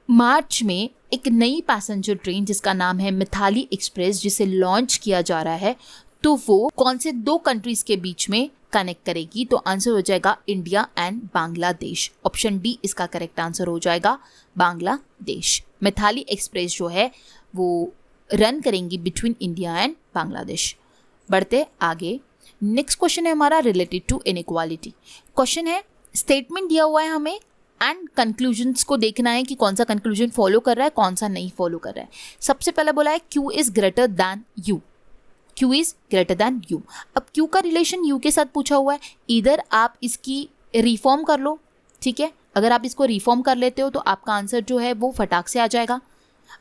मार्च में एक नई पैसेंजर ट्रेन जिसका नाम है मिथाली एक्सप्रेस जिसे लॉन्च किया जा रहा है, तो वो कौन से दो कंट्रीज के बीच में कनेक्ट करेगी? तो आंसर हो जाएगा India and Bangladesh. Option D इसका करेक्ट आंसर हो जाएगा, बांग्लादेश। मिथाली एक्सप्रेस जो है वो रन करेंगी बिटवीन इंडिया एंड बांग्लादेश। बढ़ते आगे। नेक्स्ट क्वेश्चन है हमारा रिलेटेड टू इनइक्वालिटी। क्वेश्चन है, स्टेटमेंट दिया हुआ है हमें एंड कंक्लूजन्स को देखना है कि कौन सा कंक्लूजन फॉलो कर रहा है, कौन सा नहीं फॉलो कर रहा है। सबसे पहले बोला है Q is greater than you, Q is greater than you. अब Q का रिलेशन U के साथ पूछा हुआ है, इधर आप इसकी रिफॉर्म कर लो, ठीक है। अगर आप इसको रिफॉर्म कर लेते हो तो आपका आंसर जो है वो फटाक से आ जाएगा।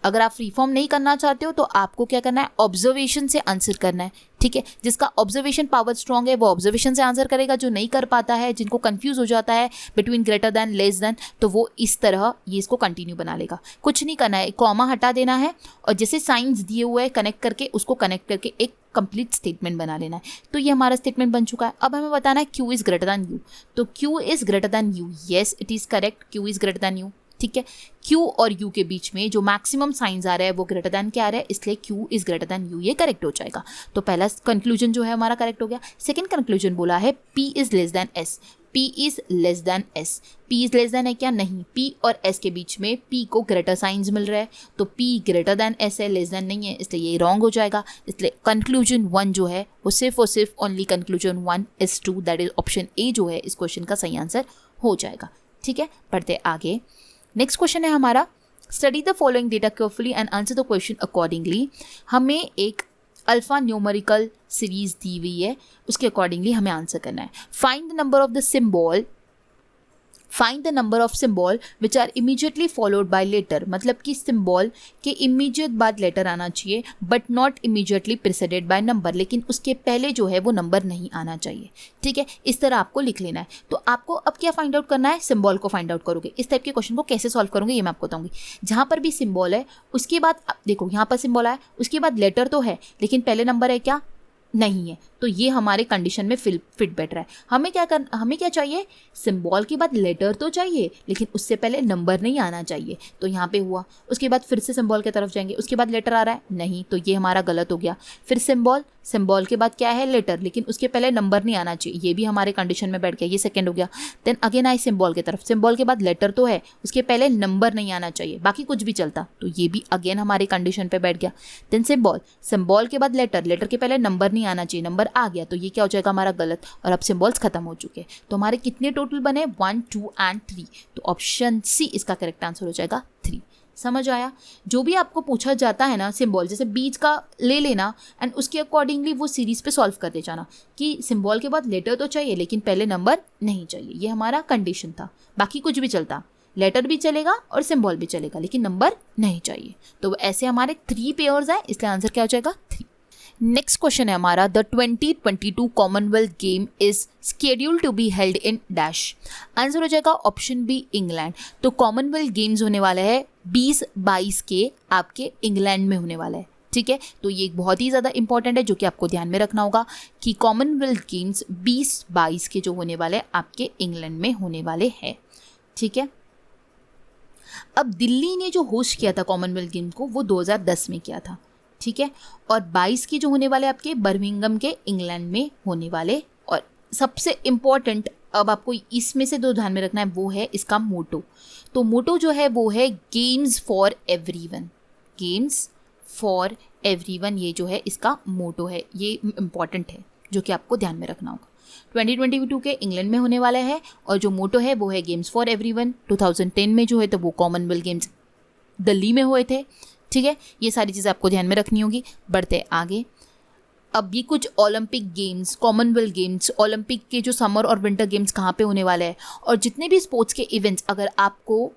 अगर आप रिफॉर्म नहीं करना चाहते हो तो आपको क्या करना है, ऑब्जर्वेशन से आंसर करना है, ठीक है। जिसका ऑब्जर्वेशन पावर स्ट्रॉन्ग है वो ऑब्जर्वेशन से आंसर करेगा, जो नहीं कर पाता है, जिनको कंफ्यूज हो जाता है between greater than less than, तो वो इस तरह ये इसको कंटिन्यू बना लेगा। कुछ नहीं करना है, कॉमा हटा देना है और जैसे साइंस दिए हुए हैं कनेक्ट करके उसको कनेक्ट करके एक कंप्लीट स्टेटमेंट बना लेना है। तो ये हमारा स्टेटमेंट बन चुका है। अब हमें बताना है Q is greater than you. तो Q is greater than you, yes it is correct, Q is greater than you, ठीक है। Q और U के बीच में जो मैक्सिमम साइंस आ रहा है वो ग्रेटर दैन क्या आ रहा है, इसलिए Q is greater than U, ये करेक्ट हो जाएगा। तो पहला कंक्लूजन जो है हमारा करेक्ट हो गया। सेकंड कंक्लूजन बोला है P is less than S, P is less than S। P is less than है क्या, नहीं, P और S के बीच में P को ग्रेटर साइंस मिल रहा है, तो P ग्रेटर दैन S है, लेस दैन नहीं है, इसलिए ये रॉन्ग हो जाएगा। इसलिए कंक्लूजन 1 जो है वो सिर्फ only conclusion 1 is true, that is option A जो है इस क्वेश्चन का सही आंसर हो जाएगा, ठीक है। पढ़ते आगे। नेक्स्ट क्वेश्चन है हमारा, study the following data carefully and answer the question accordingly. हमें एक अल्फा न्यूमेरिकल सीरीज दी हुई है, उसके अकॉर्डिंगली हमें आंसर करना है। Find the number of the symbol, find the number of symbol which are immediately followed by letter, मतलब कि सिंबल के इमीजिएट बाद लेटर आना चाहिए but not immediately preceded by number, लेकिन उसके पहले जो है वो नंबर नहीं आना चाहिए, ठीक है। इस तरह आपको लिख लेना है। तो आपको अब क्या फाइंड आउट करना है, सिंबल को फाइंड आउट करोगे। इस टाइप के क्वेश्चन को कैसे सॉल्व करोगे ये मैं आपको बताऊंगी। जहाँ पर भी सिंबल है उसके बाद देखो, यहाँ पर सिंबल आया, उसके बाद लेटर तो है लेकिन पहले नंबर है क्या, नहीं है, तो ये हमारे कंडीशन में फिट बैठ रहा है। हमें क्या चाहिए, सिंबल के बाद लेटर तो चाहिए लेकिन उससे पहले नंबर नहीं आना चाहिए, तो यहाँ पे हुआ। उसके बाद फिर से सिंबल की तरफ जाएंगे, उसके बाद लेटर आ रहा है, नहीं, तो ये हमारा गलत हो गया। फिर सिंबल के बाद क्या है, लेटर, लेकिन उसके पहले नंबर नहीं आना चाहिए, ये भी हमारे कंडीशन में बैठ गया, ये सेकंड हो गया। देन अगेन आए सिंबल की तरफ, सिंबल के बाद लेटर तो है, उसके पहले नंबर नहीं आना चाहिए, बाकी कुछ भी चलता, तो ये भी अगेन हमारे कंडीशन पे बैठ गया। देन सिंबल के बाद लेटर के पहले नंबर नहीं आना चाहिए, नंबर आ गया, तो ये क्या हो जाएगा हमारा गलत, और अब सिंबल्स खत्म हो चुके। तो हमारे कितने टोटल बने, 1, 2 एंड 3, तो ऑप्शन सी इसका करेक्ट आंसर हो जाएगा 3। समझ आया। जो भी आपको पूछा जाता है ना सिंबल, जैसे बीच का ले लेना एंड उसके अकॉर्डिंगली वो सीरीज पे सॉल्व करते जाना कि सिंबल के बाद लेटर तो चाहिए लेकिन पहले नंबर नहीं चाहिए, ये हमारा कंडीशन था। बाकी कुछ भी चलता, लेटर भी चलेगा और सिंबल भी चलेगा लेकिन नंबर नहीं चाहिए। तो ऐसे हमारे 3 पेयर्स हैं, इसलिए आंसर क्या हो जाएगा 3। नेक्स्ट क्वेश्चन है हमारा, the 2022 commonwealth game is scheduled to be held in dash. Answer हो जाएगा ऑप्शन बी इंग्लैंड। तो कॉमनवेल्थ गेम्स होने वाला है 2022 के आपके इंग्लैंड में होने वाला है, ठीक है। तो ये एक बहुत ही ज़्यादा इंपॉर्टेंट है जो कि आपको ध्यान में रखना होगा कि कॉमनवेल्थ गेम्स 2022 के जो होने वाले आपके इंग्लैंड में होने वाले हैं, ठीक है। अब दिल्ली ने जो होस्ट किया था कॉमनवेल्थ गेम को वो 2010 में किया था, ठीक है, और 22 की जो होने वाले आपके बर्मिंघम के इंग्लैंड में होने वाले। और सबसे इम्पॉर्टेंट अब आपको इसमें से 2 ध्यान में रखना है, वो है इसका मोटो। तो मोटो जो है वो है games for everyone, games for everyone, ये जो है इसका मोटो है, ये इम्पॉर्टेंट है जो कि आपको ध्यान में रखना होगा। 2022 के इंग्लैंड में होने वाला है और जो मोटो है वो है गेम्स फॉर एवरीवन। 2010 में जो है तो वो कॉमनवेल्थ गेम्स दिल्ली में हुए थे, ठीक है। ये सारी चीज़ें आपको ध्यान में रखनी होगी। बढ़ते आगे। अब ये कुछ Olympic games, Commonwealth games, Olympic के जो समर और विंटर गेम्स कहाँ पे होने वाले हैं और जितने भी स्पोर्ट्स के इवेंट्स अगर आपको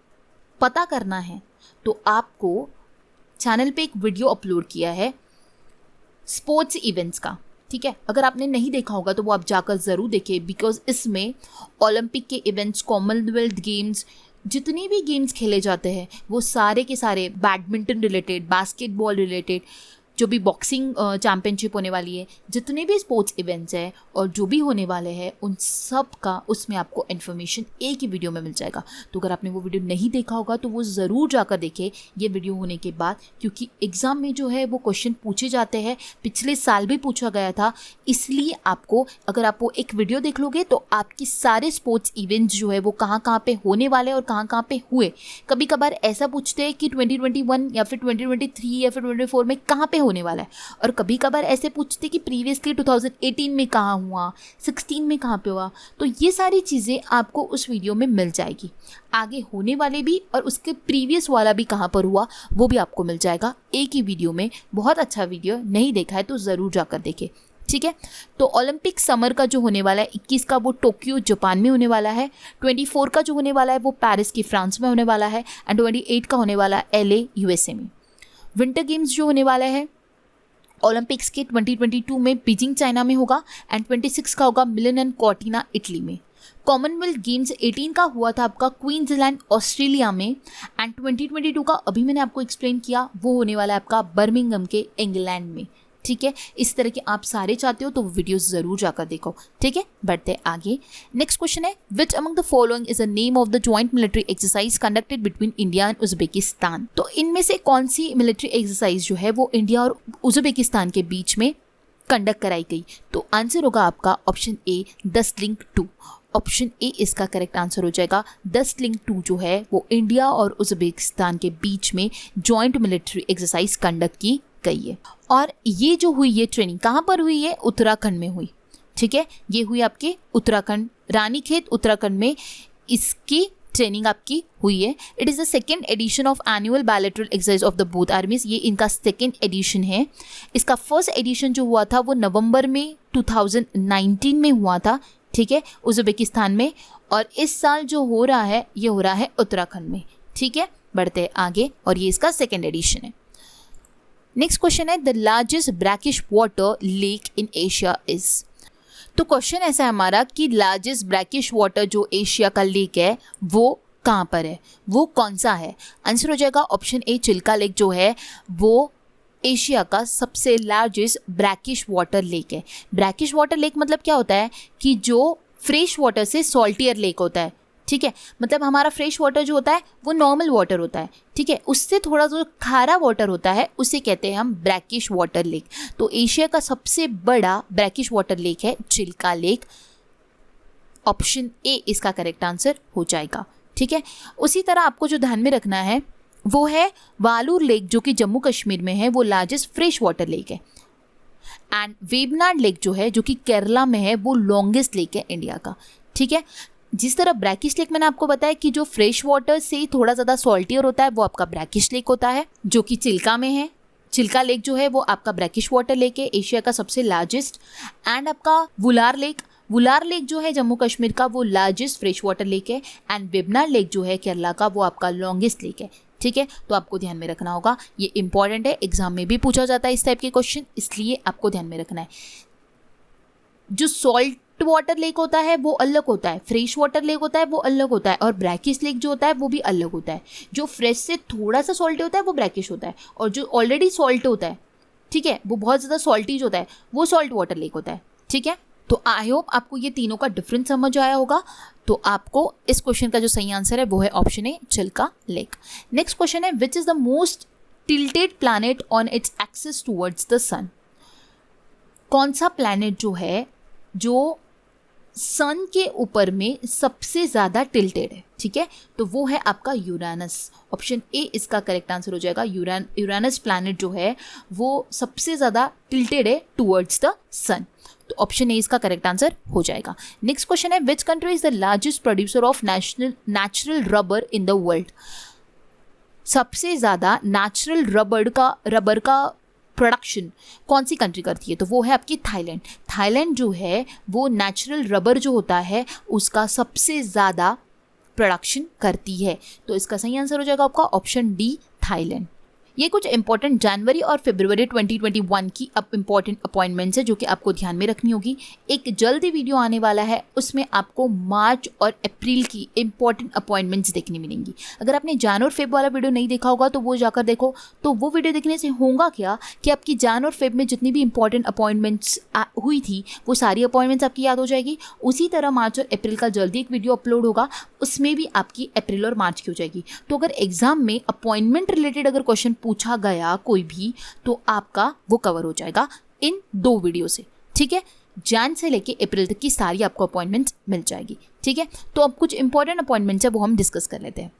पता करना है तो आपको चैनल पे एक वीडियो अपलोड किया है स्पोर्ट्स इवेंट्स का, ठीक है। अगर आपने नहीं देखा होगा तो वो आप जाकर ज़रूर देखें, बिकॉज इसमें ओलंपिक के इवेंट्स, कॉमनवेल्थ गेम्स, जितने भी गेम्स खेले जाते हैं वो सारे के सारे, बैडमिंटन रिलेटेड, बास्केटबॉल रिलेटेड, जो भी बॉक्सिंग चैम्पियनशिप होने वाली है, जितने भी स्पोर्ट्स इवेंट्स हैं और जो भी होने वाले हैं उन सब का उसमें आपको इन्फॉर्मेशन एक ही वीडियो में मिल जाएगा। तो अगर आपने वो वीडियो नहीं देखा होगा तो वो ज़रूर जाकर देखें ये वीडियो होने के बाद, क्योंकि एग्ज़ाम में जो है वो क्वेश्चन पूछे जाते हैं, पिछले साल भी पूछा गया था। इसलिए आपको, अगर आप वो एक वीडियो देख लोगे तो आपकी सारे स्पोर्ट्स इवेंट्स जो है वो कहाँ कहाँ पे होने वाले और कहाँ कहाँ पे हुए। कभी कभार ऐसा पूछते हैं कि 2021 या फिर 2023 या फिर 2024 में कहाँ पे होने वाला है। और कभी कभार ऐसे पूछते कि प्रीवियसली 2018 में कहाँ हुआ, 16 में कहाँ पे हुआ, तो ये सारी चीज़ें आपको उस वीडियो में मिल जाएगी। आगे होने वाले भी और उसके प्रीवियस वाला भी कहाँ पर हुआ वो भी आपको मिल जाएगा एक ही वीडियो में। बहुत अच्छा वीडियो, नहीं देखा है तो ज़रूर जाकर देखें, ठीक है। तो ओलंपिक समर का जो होने वाला है 21 का वो टोक्यो जापान में होने वाला है, 24 का जो होने वाला है वो पेरिस की फ्रांस में होने वाला है, एंड 28 का होने वाला है LA USA में। विंटर गेम्स जो होने वाला है ओलंपिक्स के 2022 में बीजिंग चाइना में होगा, एंड 26 का होगा मिलन एंड कॉर्टिना इटली में। कॉमनवेल्थ गेम्स 18 का हुआ था आपका क्वींसलैंड ऑस्ट्रेलिया में, एंड 2022 का अभी मैंने आपको एक्सप्लेन किया वो होने वाला है आपका बर्मिंघम के इंग्लैंड में, ठीक है। इस तरह के आप सारे चाहते हो तो वीडियोस ज़रूर जाकर देखो, ठीक है। बढ़ते आगे। नेक्स्ट क्वेश्चन है, which among the following is the name of the joint military exercise conducted between India and Uzbekistan. तो इनमें से कौन सी मिलिट्री एक्सरसाइज जो है वो इंडिया और उज्बेकिस्तान के बीच में कंडक्ट कराई गई? तो आंसर होगा आपका option A, the sling 2। Option A इसका करेक्ट आंसर हो जाएगा। द स्लिंग 2 जो है वो इंडिया और उज्बेकिस्तान के बीच में जॉइंट मिलिट्री एक्सरसाइज कंडक्ट की गई है। और ये जो हुई ये ट्रेनिंग कहाँ पर हुई है? उत्तराखंड में हुई, ठीक है। ये हुई आपके उत्तराखंड, रानीखेत उत्तराखंड में इसकी ट्रेनिंग आपकी हुई है। It is the second edition of annual bilateral exercise of the both आर्मीज। ये इनका सेकेंड एडिशन है। इसका फर्स्ट एडिशन जो हुआ था वो नवंबर में 2019 में हुआ था, ठीक है, उज्बेकिस्तान में। और इस साल जो हो रहा है ये हो रहा है उत्तराखंड में, ठीक है। बढ़ते आगे, और ये इसका सेकेंड एडिशन है। नेक्स्ट क्वेश्चन है, the largest brackish water lake in Asia is. तो क्वेश्चन ऐसा है हमारा कि लार्जेस्ट ब्रैकिश वाटर जो एशिया का लेक है वो कहाँ पर है, वो कौन सा है? आंसर हो जाएगा ऑप्शन ए, चिल्का लेक जो है वो एशिया का सबसे लार्जेस्ट ब्रैकिश वाटर लेक है। ब्रैकिश वाटर लेक मतलब क्या होता है कि जो फ्रेश वाटर से सॉल्टियर लेक होता है, ठीक है। मतलब हमारा फ्रेश वाटर जो होता है वो नॉर्मल वाटर होता है, ठीक है, उससे थोड़ा जो खारा वाटर होता है उसे कहते हैं हम ब्रैकिश वाटर लेक। तो एशिया का सबसे बड़ा ब्रैकिश वाटर लेक है चिल्का लेक। ऑप्शन ए इसका करेक्ट आंसर हो जाएगा, ठीक है। उसी तरह आपको जो ध्यान में रखना है वो है वालूर लेक जो कि जम्मू कश्मीर में है, वो लार्जेस्ट फ्रेश वाटर लेक है। एंड वेबनाड लेक जो है जो कि केरला में है वो लॉन्गेस्ट लेक है इंडिया का, ठीक है। जिस तरह ब्रैकिश लेक मैंने आपको बताया कि जो फ्रेश वाटर से थोड़ा ज़्यादा सॉल्टियर होता है वो आपका ब्रैकिश लेक होता है, जो कि चिल्का में है। चिल्का लेक जो है वो आपका ब्रैकिश वाटर लेक है, एशिया का सबसे लार्जेस्ट। एंड आपका वुलार लेक जो है जम्मू कश्मीर का वो लार्जेस्ट फ्रेश वाटर लेक है। एंड वेबनाड लेक जो है केरला का वो आपका लॉन्गेस्ट लेक है, ठीक है। तो आपको ध्यान में रखना होगा, ये इंपॉर्टेंट है, एग्जाम में भी पूछा जाता है इस टाइप के क्वेश्चन, इसलिए आपको ध्यान में रखना है। जो सॉल्ट वाटर लेक होता है वो अलग होता है, फ्रेश वाटर लेक होता है वो अलग होता है, और ब्रैकिश लेक जो होता है वो भी अलग होता है। जो फ्रेश से थोड़ा सा सॉल्टी होता है वो ब्रैकिश होता है, और जो ऑलरेडी सॉल्ट होता है, ठीक है, वो बहुत ज़्यादा सॉल्टीज होता है, वो सॉल्ट वाटर लेक होता है, ठीक है। तो आई होप आपको ये तीनों का डिफरेंस समझ आया होगा। तो आपको इस क्वेश्चन का जो सही आंसर है वो है option A, Chilka lake. Next question है, which is the most tilted planet on its axis towards the sun. कौन सा प्लैनेट जो है जो सन के ऊपर में सबसे ज़्यादा टिल्टेड है, ठीक है, तो वो है आपका यूरेनस। ऑप्शन ए इसका करेक्ट आंसर हो जाएगा। यूरेनस प्लैनेट जो है वो सबसे ज़्यादा टिल्टेड है टूवर्ड्स द सन, तो ऑप्शन ए इसका करेक्ट आंसर हो जाएगा। नेक्स्ट क्वेश्चन है, which country is the largest producer of natural rubber in the world. सबसे ज़्यादा नेचुरल रबर का प्रोडक्शन कौन सी कंट्री करती है? तो वो है आपकी थाईलैंड। थाईलैंड जो है वो नेचुरल रबर जो होता है उसका सबसे ज़्यादा प्रोडक्शन करती है, तो इसका सही आंसर हो जाएगा आपका ऑप्शन डी, थाईलैंड। ये कुछ इंपॉर्टेंट जनवरी और फरवरी 2021 की अब इंपॉर्टेंट अपॉइंटमेंट्स है जो कि आपको ध्यान में रखनी होगी। एक जल्दी वीडियो आने वाला है, उसमें आपको मार्च और अप्रैल की इंपॉर्टेंट अपॉइंटमेंट्स देखने मिलेंगी। अगर आपने जैन और फेब वाला वीडियो नहीं देखा होगा तो वो जाकर देखो। तो वो वीडियो देखने से होगा क्या कि आपकी जैन और फेब में जितनी भी इंपॉर्टेंट अपॉइंटमेंट्स हुई थी वो सारी अपॉइंटमेंट्स आपकी याद हो जाएगी। उसी तरह मार्च और अप्रैल का जल्दी एक वीडियो अपलोड होगा, उसमें भी आपकी अप्रैल और मार्च की हो जाएगी। तो अगर एग्जाम में अपॉइंटमेंट रिलेटेड अगर क्वेश्चन पूछा गया कोई भी तो आपका वो कवर हो जाएगा इन 2 वीडियो से, ठीक है। जैन से लेके अप्रैल तक की सारी आपको अपॉइंटमेंट मिल जाएगी, ठीक है। तो अब कुछ इंपॉर्टेंट अपॉइंटमेंट्स है वो हम डिस्कस कर लेते हैं।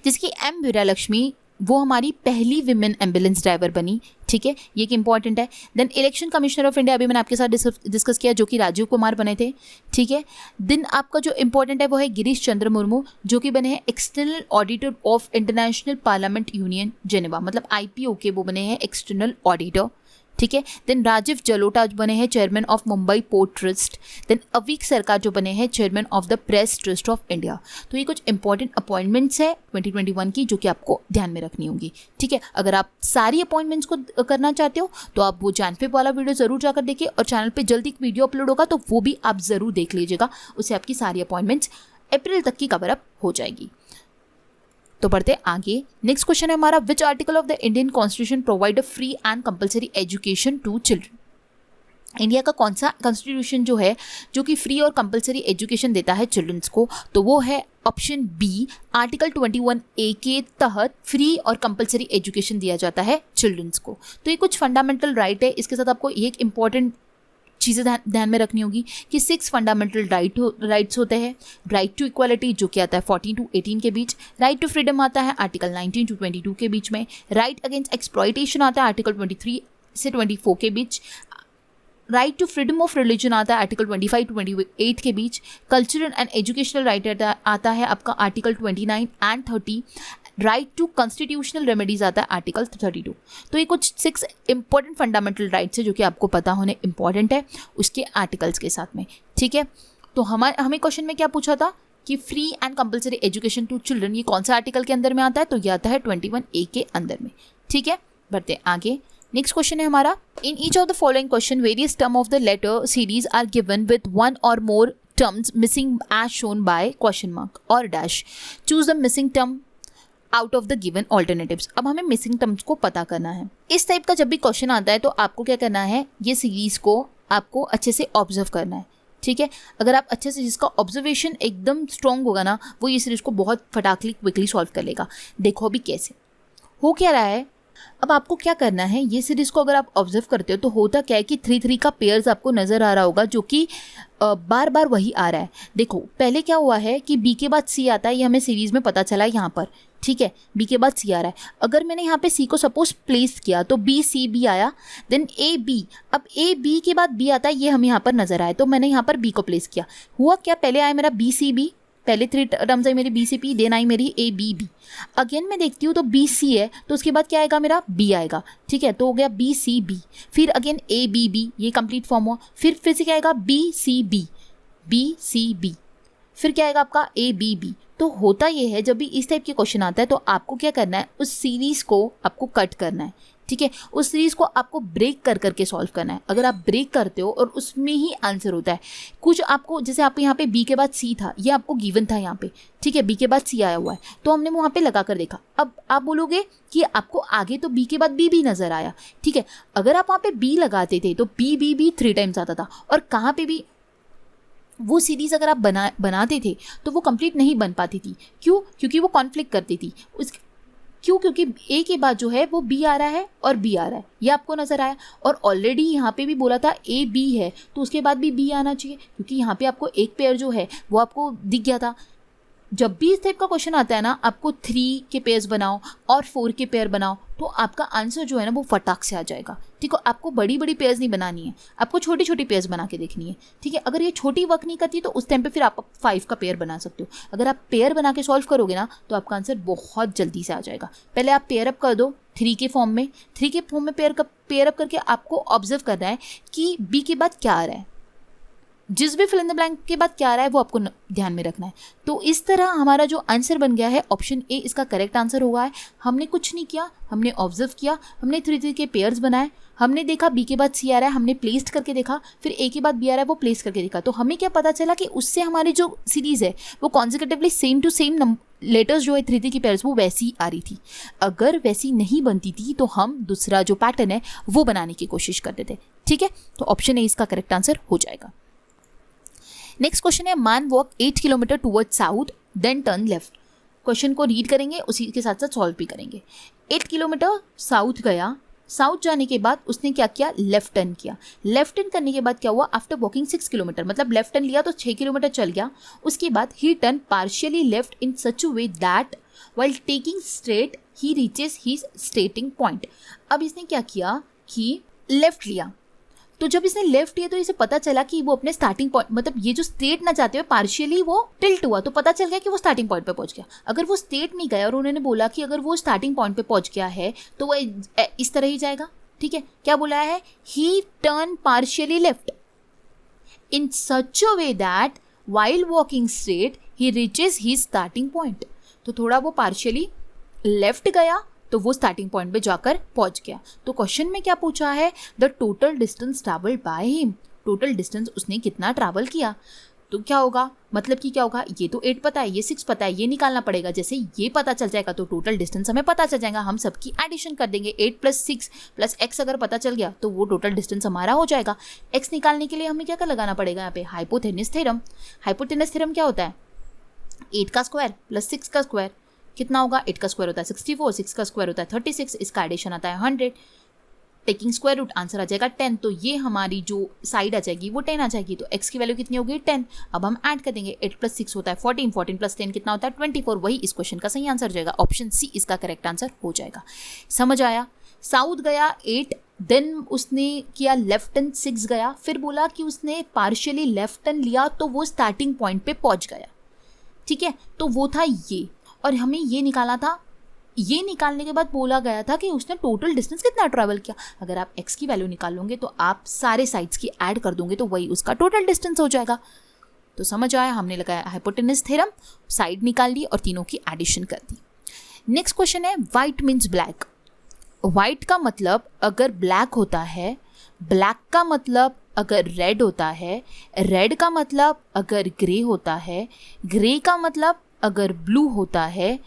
जिसकी एम वीरा लक्ष्मी वो हमारी पहली विमेन एम्बुलेंस ड्राइवर बनी, ठीक है, ये एक इंपॉर्टेंट है। Then election commissioner of India अभी मैंने आपके साथ डिस्कस किया, जो कि राजीव कुमार बने थे, ठीक है। देन आपका जो इंपॉर्टेंट है वो है गिरीश चंद्र मुर्मू, जो कि बने हैं external auditor of international parliament union Geneva, मतलब IPO के वो बने हैं एक्सटर्नल ऑडिटर, ठीक है। देन राजीव जलोटा बने हैं chairman of Mumbai port trust. Then Aveek Sarkar जो बने हैं chairman of the press trust of India. तो ये कुछ इंपॉर्टेंट अपॉइंटमेंट्स है 2021 की, जो कि आपको ध्यान में रखनी होंगी, ठीक है। अगर आप सारी अपॉइंटमेंट्स को करना चाहते हो तो आप वो जानफेब वाला वीडियो जरूर जाकर देखिए, और चैनल पे जल्दी एक वीडियो अपलोड होगा तो वो भी आप जरूर देख लीजिएगा, उससे आपकी सारी अपॉइंटमेंट्स अप्रैल तक की कवर अप हो जाएगी। तो बढ़ते आगे, नेक्स्ट क्वेश्चन है हमारा, which article of the Indian constitution provide a free and compulsory education to children. India का कौन सा कॉन्स्टिट्यूशन जो है जो कि फ्री और कंपल्सरी एजुकेशन देता है चिल्ड्रंस को, तो वो है ऑप्शन बी, आर्टिकल 21A के तहत फ्री और कंपल्सरी एजुकेशन दिया जाता है चिल्ड्रंस को। तो ये कुछ फंडामेंटल राइट है, इसके साथ आपको एक इंपॉर्टेंट चीज़ें ध्यान में रखनी होगी कि 6 फंडामेंटल राइट्स होते हैं। राइट टू इक्वालिटी जो कि आता है 14 to 18 के बीच, राइट टू फ्रीडम आता है आर्टिकल 19 to 22 के बीच में, राइट अगेंस्ट एक्सप्लॉइटेशन आता है आर्टिकल 23 से 24 के बीच, right to freedom of religion आता है आर्टिकल 25 to 28 के बीच, कल्चरल एंड एजुकेशनल राइट आता है आपका article 29 and 30, right to constitutional remedies आता है आर्टिकल 32। तो ये कुछ 6 इंपॉर्टेंट फंडामेंटल राइट्स है जो कि आपको पता होने इंपॉर्टेंट है उसके आर्टिकल्स के साथ में, ठीक है। तो हमें क्वेश्चन में क्या पूछा था कि free and compulsory education to children ये कौन सा आर्टिकल के अंदर में आता है, तो ये आता है 21A के अंदर में, ठीक है। बढ़ते आगे, नेक्स्ट क्वेश्चन है हमारा, in each of the following question various term of the letter series are given with one or more terms missing as shown by question mark or dash, choose the missing term out of the given alternatives. अब हमें मिसिंग टर्म्स को पता करना है। इस टाइप का जब भी क्वेश्चन आता है तो आपको क्या करना है, ये सीरीज को आपको अच्छे से ऑब्जर्व करना है, ठीक है। अगर आप अच्छे से, जिसका ऑब्जर्वेशन एकदम स्ट्रॉन्ग होगा ना, वो ये सीरीज को बहुत फटाकली क्विकली सॉल्व कर लेगा। देखो अभी कैसे हो क्या रहा है। अब आपको क्या करना है, ये सीरीज को अगर आप ऑब्जर्व करते हो तो होता क्या है कि 3-3 का पेयर्स आपको नज़र आ रहा होगा, जो कि बार बार वही आ रहा है। देखो पहले क्या हुआ है कि बी के बाद सी आता है, ये हमें सीरीज में पता चला है यहाँ पर, ठीक है। बी के बाद सी आ रहा है, अगर मैंने यहाँ पे सी को सपोज प्लेस किया तो बी सी बी आया, देन ए बी, अब ए बी के बाद बी आता है, ये हमें यहाँ पर नजर आया, तो मैंने यहाँ पर बी को प्लेस किया। हुआ क्या, पहले आया मेरा बी सी बी, पहले 3 टर्म्स आई मेरी बी सी पी, देन आई मेरी ए बी बी। अगेन मैं देखती हूँ तो बी सी है, तो उसके बाद क्या आएगा मेरा बी आएगा, ठीक है। तो हो गया बी सी बी, फिर अगेन ए बी बी, ये कंप्लीट फॉर्म हुआ। फिर से क्या आएगा B C B, B C B, फिर क्या आएगा आपका ए बी बी। तो होता ये है जब भी इस टाइप के क्वेश्चन आता है तो आपको क्या करना है, उस सीरीज को आपको कट करना है, ठीक है। उस सीरीज को आपको ब्रेक कर करके सॉल्व करना है। अगर आप ब्रेक करते हो और उसमें ही आंसर होता है, कुछ आपको, जैसे आप यहाँ पे बी के बाद सी था, ये आपको गिवन था यहाँ पे, ठीक है, बी के बाद सी आया हुआ है, तो हमने वहाँ पे लगा कर देखा। अब आप बोलोगे कि आपको आगे तो बी के बाद बी भी नजर आया, ठीक है। अगर आप वहाँ पे बी लगाते थे तो बी बी बी 3 टाइम्स आता था, और कहाँ पे भी वो सीरीज अगर आप बनाते थे तो वो कंप्लीट नहीं बन पाती थी। क्यों? क्योंकि वो कॉन्फ्लिक्ट करती थी। क्योंकि ए के बाद जो है वो बी आ रहा है और बी आ रहा है, ये आपको नजर आया, और ऑलरेडी यहाँ पे भी बोला था ए बी है तो उसके बाद भी बी आना चाहिए, क्योंकि यहाँ पे आपको एक पेयर जो है वो आपको दिख गया था। जब भी इस टाइप का क्वेश्चन आता है ना, आपको 3 के पेयर्स बनाओ और 4 के पेयर बनाओ, तो आपका आंसर जो है ना वो फटाक से आ जाएगा, ठीक है। आपको बड़ी बड़ी पेयर्स नहीं बनानी है, आपको छोटी छोटी पेयर्स बना के देखनी है, ठीक है। अगर ये छोटी वर्क नहीं करती तो उस टाइम पे फिर आप 5 का पेयर बना सकते हो। अगर आप पेयर बना के सॉल्व करोगे ना तो आपका आंसर बहुत जल्दी से आ जाएगा। पहले आप पेयर अप कर दो 3 के फॉर्म में, 3 के फॉर्म में पेयर अप करके आपको ऑब्जर्व करना है कि बी के बाद क्या आ रहा है, जिस भी फिल इन द ब्लैंक के बाद क्या आ रहा है वो आपको ध्यान में रखना है। तो इस तरह हमारा जो आंसर बन गया है ऑप्शन ए इसका करेक्ट आंसर हुआ है। हमने कुछ नहीं किया, हमने ऑब्जर्व किया, हमने 3 के पेयर्स बनाए, हमने देखा बी के बाद सी आ रहा है, हमने प्लेस्ड करके देखा, फिर ए के बाद बी आ रहा है वो प्लेस करके देखा। तो हमें क्या पता चला कि उससे हमारी जो सीरीज है वो consecutively same to same letters जो है 3 की पेयर्स वो वैसी आ रही थी। अगर वैसी नहीं बनती थी तो हम दूसरा जो पैटर्न है वो बनाने की कोशिश करते थे, ठीक है। तो ऑप्शन ए इसका करेक्ट आंसर हो जाएगा। नेक्स्ट क्वेश्चन है, man walk 8 kilometre toward south then turn left. Question को रीड करेंगे, उसी के साथ साथ सॉल्व भी करेंगे। 8 किलोमीटर साउथ गया, साउथ जाने के बाद उसने क्या किया, लेफ्ट टर्न किया। लेफ्ट टर्न करने के बाद क्या हुआ, आफ्टर वॉकिंग 6 किलोमीटर, मतलब लेफ्ट टर्न लिया तो 6 किलोमीटर चल गया। उसके बाद ही turn partially left in such a way that while taking straight he reaches his starting point. अब इसने क्या किया कि लेफ्ट लिया, तो जब इसने लेफ्ट लिया तो इसे पता चला कि वो अपने स्टार्टिंग पॉइंट, मतलब ये जो स्टेट ना जाते हुए पार्शियली वो टिल्ट हुआ, तो पता चल गया कि वो स्टार्टिंग पॉइंट पे पहुंच गया। अगर वो स्टेट नहीं गया और उन्होंने बोला कि अगर वो स्टार्टिंग पॉइंट पे पहुंच गया है तो वो इस तरह ही जाएगा, ठीक है। क्या बोला है, ही turn partially left in such a way that while walking straight he reaches his starting point. तो थोड़ा वो पार्शियली लेफ्ट गया तो वो स्टार्टिंग पॉइंट पे जाकर पहुंच गया। तो क्वेश्चन में क्या पूछा है, the total distance travelled by him, total distance उसने कितना ट्रैवल किया। तो क्या होगा, मतलब कि क्या होगा, ये तो 8 पता है, ये 6 पता है, ये निकालना पड़ेगा। जैसे ये पता चल जाएगा तो टोटल डिस्टेंस हमें पता चल जाएगा, हम सबकी एडिशन कर देंगे। 8 + 6 + x अगर पता चल गया तो वो टोटल डिस्टेंस हमारा हो जाएगा। x निकालने के लिए हमें क्या लगाना पड़ेगा यहाँ पे, हाइपोथेनिस थ्योरम। हाइपोथेनिस थ्योरम क्या होता है, 8 का स्क्वायर + 6 का स्क्वायर कितना होगा, 8 का स्क्वायर होता है 64, 6 का स्क्वायर होता है 36, इसका एडिशन आता है 100, टेकिंग स्क्वायर रूट आंसर आ जाएगा 10। तो ये हमारी जो साइड आ जाएगी वो 10 आ जाएगी। तो x की वैल्यू कितनी होगी, 10। अब हम ऐड कर देंगे, 8 + 6 होता है 14, 14 + 10 कितना होता है 24, वही इस क्वेश्चन का सही आंसर हो जाएगा। ऑप्शन सी इसका करेक्ट आंसर हो जाएगा। समझ आया। साउथ गया 8, देन उसने किया लेफ्ट टर्न 6 गया, फिर बोला कि उसने पार्शियली लेफ्ट टर्न लिया तो वो स्टार्टिंग पॉइंट पे पहुंच गया, ठीक है। तो वो था ये, और हमें ये निकाला था। ये निकालने के बाद बोला गया था कि उसने टोटल डिस्टेंस कितना ट्रैवल किया। अगर आप x की वैल्यू निकालोगे तो आप सारे साइड्स की ऐड कर दोगे तो वही उसका टोटल डिस्टेंस हो जाएगा। तो समझ आया, हमने लगाया हाइपोटेनस थ्योरम, साइड निकाल ली और तीनों की एडिशन कर दी। नेक्स्ट क्वेश्चन है, वाइट मीन्स ब्लैक। वाइट का मतलब अगर ब्लैक होता है, ब्लैक का मतलब अगर रेड होता है, रेड का मतलब अगर ग्रे होता है, ग्रे का मतलब अगर ब्लू होता है,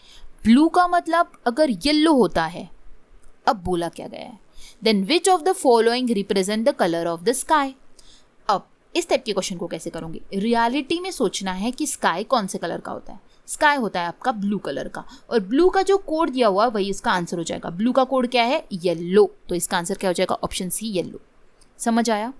ब्लू का मतलब अगर येलो होता है। अब बोला क्या गया है, then which of the following represent the colour of the sky. अब इस टाइप के क्वेश्चन को कैसे करोगे, रियलिटी में सोचना है कि स्काई कौन से कलर का होता है। स्काई होता है आपका ब्लू कलर का, और ब्लू का जो कोड दिया हुआ वही इसका आंसर हो जाएगा। ब्लू का कोड क्या है, येलो, तो इसका आंसर क्या हो जाएगा, ऑप्शन सी येलो। समझ आया।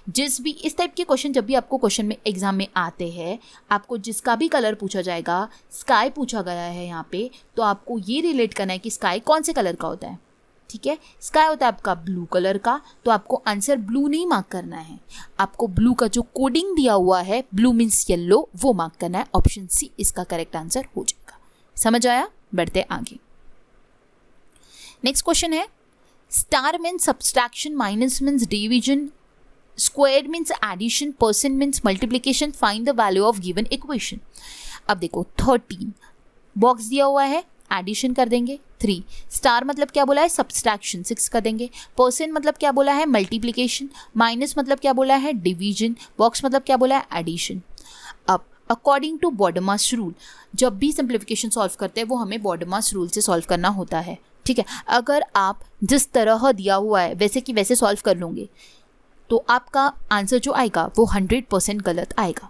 जिस भी इस टाइप के क्वेश्चन जब भी आपको क्वेश्चन में एग्जाम में आते हैं, आपको जिसका भी कलर पूछा जाएगा, स्काई पूछा गया है यहाँ पे, तो आपको ये रिलेट करना है कि स्काई कौन से कलर का होता है, ठीक है। स्काई होता है आपका ब्लू कलर का, तो आपको आंसर ब्लू नहीं मार्क करना है, आपको ब्लू का जो कोडिंग दिया हुआ है, ब्लू मीन्स येलो, वो मार्क करना है। ऑप्शन सी इसका करेक्ट आंसर हो जाएगा। समझ आया। बढ़ते आगे। नेक्स्ट क्वेश्चन है, star means subtraction, minus means division, square means addition, percent means multiplication, find the value of given equation. अब देखो 13 बॉक्स दिया हुआ है, एडिशन कर देंगे 3, स्टार मतलब क्या बोला है, सब्सट्रैक्शन 6 कर देंगे, परसेंट मतलब क्या बोला है, मल्टीप्लिकेशन, माइनस मतलब क्या बोला है, डिवीजन, बॉक्स मतलब क्या बोला है, एडिशन। अब अकॉर्डिंग टू बॉडमास रूल, जब भी सिंप्लीफिकेशन सॉल्व करते हैं वो हमें बॉडमास रूल से सॉल्व करना होता है, ठीक है। अगर आप जिस तरह दिया हुआ है वैसे कि वैसे सॉल्व कर लोगे तो आपका आंसर जो आएगा वो 100% गलत आएगा।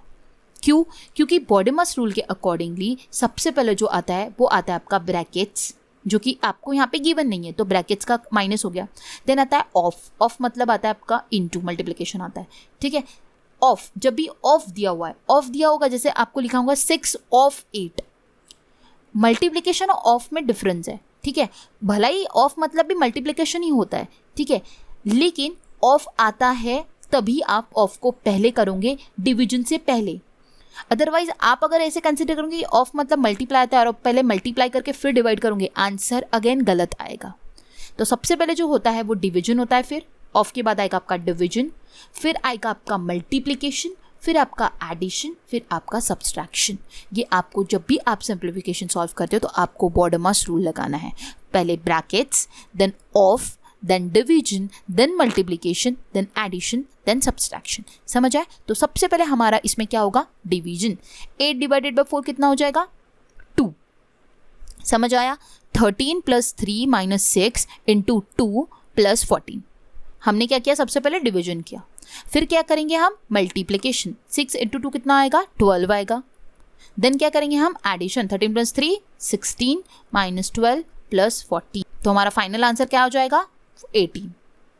क्यों? क्योंकि बॉडमास रूल के अकॉर्डिंगली सबसे पहले जो आता है वो आता है आपका ब्रैकेट्स, जो कि आपको यहाँ पे गिवन नहीं है तो ब्रैकेट्स का माइनस हो गया। देन आता है ऑफ, ऑफ मतलब आता है आपका इनटू, मल्टीप्लिकेशन आता है, ठीक है। ऑफ, जब भी ऑफ दिया हुआ है, ऑफ दिया होगा, जैसे आपको लिखा होगा 6 ऑफ 8, मल्टीप्लिकेशन और ऑफ में डिफरेंस है, ठीक है। भला ही ऑफ मतलब भी मल्टीप्लिकेशन ही होता है, ठीक है, लेकिन ऑफ आता है तभी आप ऑफ को पहले करोगे डिवीजन से पहले। अदरवाइज आप अगर ऐसे कंसिडर करोगे ऑफ मतलब मल्टीप्लाई आता है और पहले मल्टीप्लाई करके फिर डिवाइड करोगे, आंसर अगेन गलत आएगा। तो सबसे पहले जो होता है वो डिवीजन होता है, फिर ऑफ के बाद आएगा आपका डिवीजन, फिर आएगा आपका मल्टीप्लिकेशन, फिर आपका एडिशन, फिर आपका सब्सट्रैक्शन। ये आपको जब भी आप सिंप्लीफिकेशन सॉल्व करते हो तो आपको बॉडमास रूल लगाना है, पहले brackets, then of, then division, then multiplication, then addition, then subtraction. समझ आए। तो सबसे पहले हमारा इसमें क्या होगा, डिवीजन। 8 डिवाइडेड बाय 4 कितना हो जाएगा, 2। समझ आया। 13 + 3 - 6 × 2 + 14। हमने क्या किया, सबसे पहले डिवीजन किया, फिर क्या करेंगे हम, मल्टीप्लिकेशन, 6 × 2 कितना आएगा, 12 आएगा। देन क्या करेंगे हम, एडिशन, 13 + 3 16 - 12 + 14। तो हमारा फाइनल आंसर क्या हो जाएगा, 18।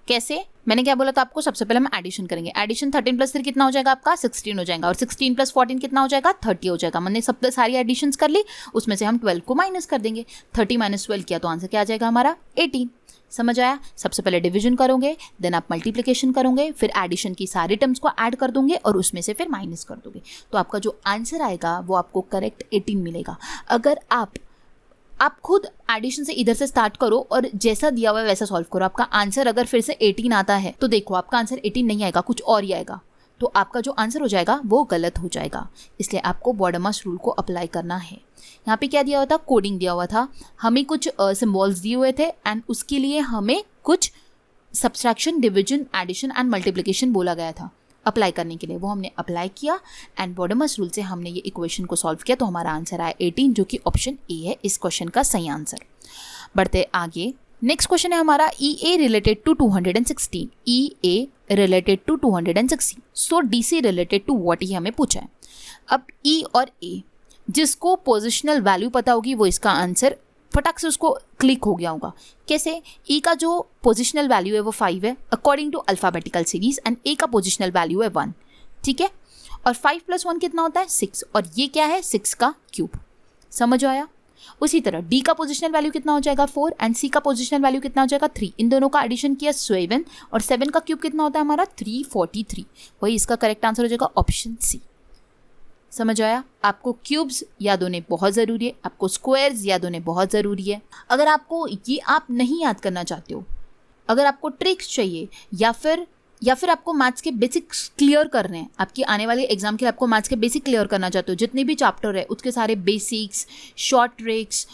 कैसे? मैंने क्या बोला था आपको? सबसे पहले हम एडिशन करेंगे। एडिशन 13 + 3 कितना हो जाएगा आपका? 16 हो जाएगा। और 16 + 14 कितना हो जाएगा? 30 हो जाएगा। मैंने सब सारी एडिशंस कर ली, उसमें से हम 12 को माइनस कर देंगे। 30 - 12 किया तो आंसर क्या आ जाएगा हमारा? 18। समझ आया? सबसे पहले डिवीजन करोगे, देन आप मल्टीप्लिकेशन करोगे, फिर एडिशन की सारी टर्म्स को ऐड कर दोगे और उसमें से फिर माइनस कर दोगे। तो आपका जो आंसर आएगा वो आपको करेक्ट 18 मिलेगा। अगर आप खुद एडिशन से इधर से स्टार्ट करो और जैसा दिया हुआ है वैसा सॉल्व करो, आपका आंसर अगर फिर से 18 आता है तो देखो आपका आंसर 18 नहीं आएगा, कुछ और ही आएगा, तो आपका जो आंसर हो जाएगा वो गलत हो जाएगा। इसलिए आपको बॉडमस रूल को अप्लाई करना है। यहाँ पे क्या दिया हुआ था? कोडिंग दिया हुआ था, हमें कुछ सिम्बॉल्स दिए हुए थे एंड उसके लिए हमें कुछ subtraction, division, addition and multiplication बोला गया था अप्लाई करने के लिए। वो हमने अप्लाई किया एंड बॉडमस रूल से हमने ये इक्वेशन को सॉल्व किया, तो हमारा आंसर आया 18, जो कि ऑप्शन ए है इस क्वेश्चन का सही आंसर। बढ़ते आगे, नेक्स्ट क्वेश्चन है हमारा EA related to 216, EA related to 216, so DC related to what, ये हमें पूछा है। अब E और A, जिसको पोजिशनल वैल्यू पता होगी वो इसका आंसर फटाक से उसको क्लिक हो गया होगा। कैसे? E का जो पोजिशनल वैल्यू है वो 5 है according to alphabetical series and A का पोजिशनल वैल्यू है 1, ठीक है। और 5 + 1 कितना होता है? 6, और ये क्या है? 6 का क्यूब। समझ आया? उसी तरह D का पोजिशनल वैल्यू कितना हो जाएगा? 4 एंड C का पोजिशनल वैल्यू कितना हो जाएगा? 3। इन दोनों का एडिशन किया 7, और 7 का क्यूब कितना होता है हमारा? 343। वही इसका करेक्ट आंसर हो जाएगा ऑप्शन C। समझ आया? आपको क्यूब्स याद होने बहुत ज़रूरी है, आपको स्क्वायर्स याद होने बहुत ज़रूरी है। अगर आपको ये आप नहीं याद करना चाहते हो, अगर आपको ट्रिक्स चाहिए या फिर आपको मैथ्स के बेसिक्स क्लियर करने हैं, आपकी आने वाले एग्जाम के लिए आपको मैथ्स के बेसिक क्लियर करना चाहते हो, जितने भी चैप्टर है उसके सारे बेसिक्स, शॉर्ट ट्रिक्स,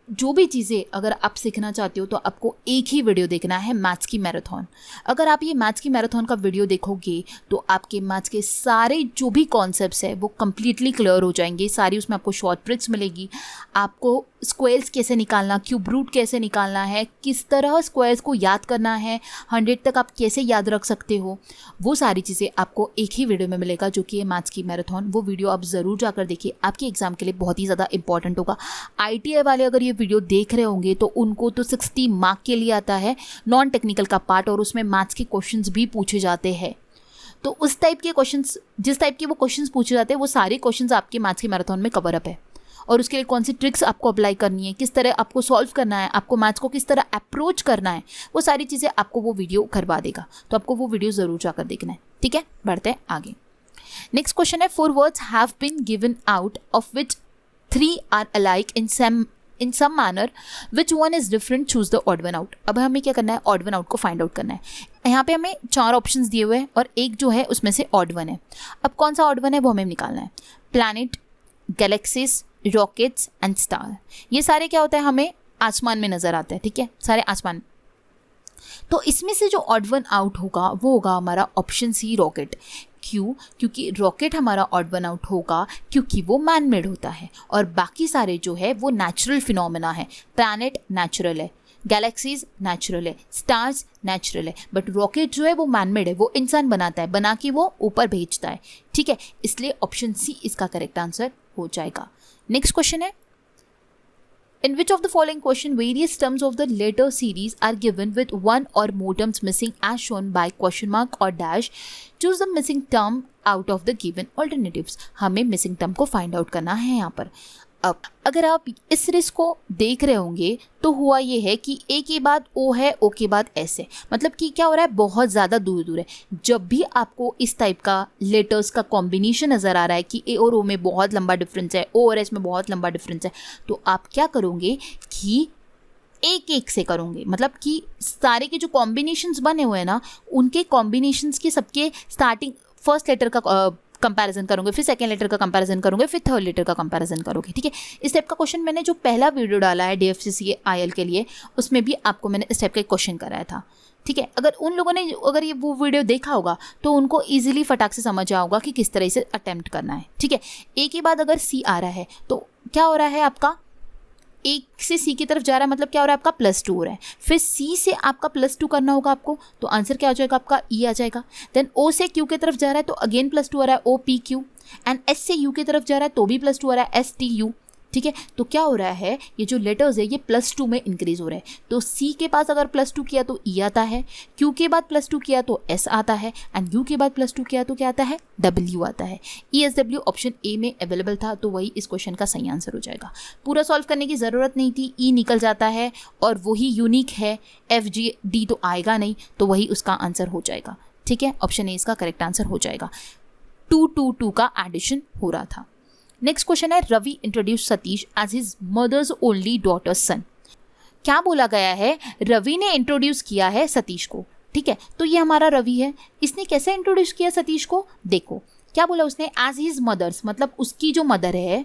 जो भी चीज़ें अगर आप सीखना चाहते हो तो आपको एक ही वीडियो देखना है, मैथ्स की मैराथन। अगर आप ये मैथ्स की मैराथन का वीडियो देखोगे तो आपके मैथ्स के सारे जो भी कॉन्सेप्ट्स है वो कम्प्लीटली क्लियर हो जाएंगे। सारी उसमें आपको शॉर्ट ट्रिक्स मिलेगी, आपको स्क्वायर्स कैसे निकालना, क्यूब रूट कैसे निकालना है, किस तरह स्क्वायर्स को याद करना है, 100 तक आप कैसे याद रख सकते हो, वो सारी चीज़ें आपको एक ही वीडियो में मिलेगा, जो कि है मैथ्स की मैराथन। वो वीडियो आप ज़रूर जाकर देखिए, आपके एग्जाम के लिए बहुत ही ज़्यादा इंपॉर्टेंट होगा। ITI वाले अगर ये वीडियो देख रहे होंगे तो उनको तो 60 मार्क के लिए आता है नॉन टेक्निकल का पार्ट, और उसमें मैथ्स के क्वेश्चंस भी पूछे जाते हैं। तो उस टाइप के क्वेश्चंस, जिस टाइप के वो क्वेश्चंस पूछे जाते हैं, वो सारे क्वेश्चंस आपके मैथ्स की मैराथन में कवर अप है। और उसके लिए कौन सी ट्रिक्स आपको अप्लाई करनी है, किस तरह आपको सॉल्व करना है, आपको मैथ्स को किस तरह अप्रोच करना है, वो सारी चीज़ें आपको वो वीडियो करवा देगा। तो आपको वो वीडियो ज़रूर जाकर देखना है, ठीक है। बढ़ते हैं आगे। नेक्स्ट क्वेश्चन है 4 words have been given out of which 3 are alike in some manner, which one is different, choose the odd one out। अब हमें क्या करना है? ऑड वन आउट को फाइंड आउट करना है। यहाँ पे हमें 4 ऑप्शंस दिए हुए हैं और एक जो है उसमें से ऑड वन है। अब कौन सा ऑड वन है वो हमें निकालना है। Planet, galaxies, rockets and star, ये सारे क्या होता है? हमें आसमान में नज़र आते हैं, ठीक है, सारे आसमान। तो इसमें से जो ऑड वन आउट होगा वो होगा हमारा ऑप्शन सी, रॉकेट। क्यों? क्योंकि रॉकेट हमारा ऑड वन आउट होगा क्योंकि वो मैन मेड होता है और बाकी सारे जो है वो नेचुरल फिनोमेना है। प्लैनेट नेचुरल है, गैलेक्सीज नेचुरल है, स्टार्स नेचुरल है, बट रॉकेट जो है वो मैन मेड है, वो इंसान बनाता है, बना के वो ऊपर भेजता है, ठीक है। इसलिए ऑप्शन सी इसका करेक्ट आंसर हो जाएगा। नेक्स्ट क्वेश्चन है, in which of the following question various terms of the letter series are given with one or more terms missing as shown by question mark or dash, choose the missing term out of the given alternatives। हमें missing term को find out करना है यहाँ पर। अब अगर आप इस सीरीज को देख रहे होंगे तो हुआ ये है कि ए के बाद ओ है, ओ के बाद एस है, मतलब कि क्या हो रहा है, बहुत ज़्यादा दूर दूर है। जब भी आपको इस टाइप का लेटर्स का कॉम्बिनेशन नज़र आ रहा है कि ए और ओ में बहुत लंबा डिफरेंस है, ओ और एस में बहुत लंबा डिफरेंस है, तो आप क्या करोगे कि एक एक से करोगे, मतलब कि सारे के जो कॉम्बिनेशंस बने हुए हैं ना, उनके कॉम्बिनेशंस के सबके स्टार्टिंग फर्स्ट लेटर का कंपैरिजन करोगे, फिर सेकंड लेटर का कंपैरिजन करोगे, फिर थर्ड लेटर का कंपैरिजन करोगे, ठीक है। इस टाइप का क्वेश्चन मैंने जो पहला वीडियो डाला है DFCCIL के लिए, उसमें भी आपको मैंने इस टाइप का क्वेश्चन कराया था, ठीक है। अगर उन लोगों ने अगर ये वो वीडियो देखा होगा तो उनको ईजिली फटाक से समझ आया होगा कि किस तरह से अटेम्प्ट करना है, ठीक है। ए के बाद अगर सी आ रहा है तो क्या हो रहा है, आपका एक से सी की तरफ जा रहा है, मतलब क्या हो रहा है, आपका +2 हो रहा है। फिर सी से आपका +2 करना होगा आपको, तो आंसर क्या हो जाएगा, आपका ई आ जाएगा। देन ओ से क्यू की तरफ जा रहा है तो अगेन +2 आ रहा है, O P Q. And S से यू की तरफ जा रहा है तो भी +2 आ रहा है, एस टी यू, ठीक है। तो क्या हो रहा है, ये जो लेटर्स है ये +2 में इंक्रीज हो रहा है। तो C के पास अगर +2 किया तो E आता है, Q के बाद +2 किया तो S आता है, एंड U के बाद +2 किया तो क्या आता है, W आता है। ESW ऑप्शन ए में अवेलेबल था, तो वही इस क्वेश्चन का सही आंसर हो जाएगा। पूरा सॉल्व करने की ज़रूरत नहीं थी, E निकल जाता है और वही यूनिक है, FGD तो आएगा नहीं, तो वही उसका आंसर हो जाएगा। ठीक है, ऑप्शन ए इसका करेक्ट आंसर हो जाएगा। 2 का एडिशन हो रहा था। नेक्स्ट क्वेश्चन है, Ravi introduce Satish as his mother's only daughter's son. क्या बोला गया है, रवि ने इंट्रोड्यूस किया है सतीश को। ठीक है, तो ये हमारा रवि है, इसने कैसे इंट्रोड्यूस किया सतीश को, देखो क्या बोला उसने, एज हिज मदर्स, मतलब उसकी जो मदर है,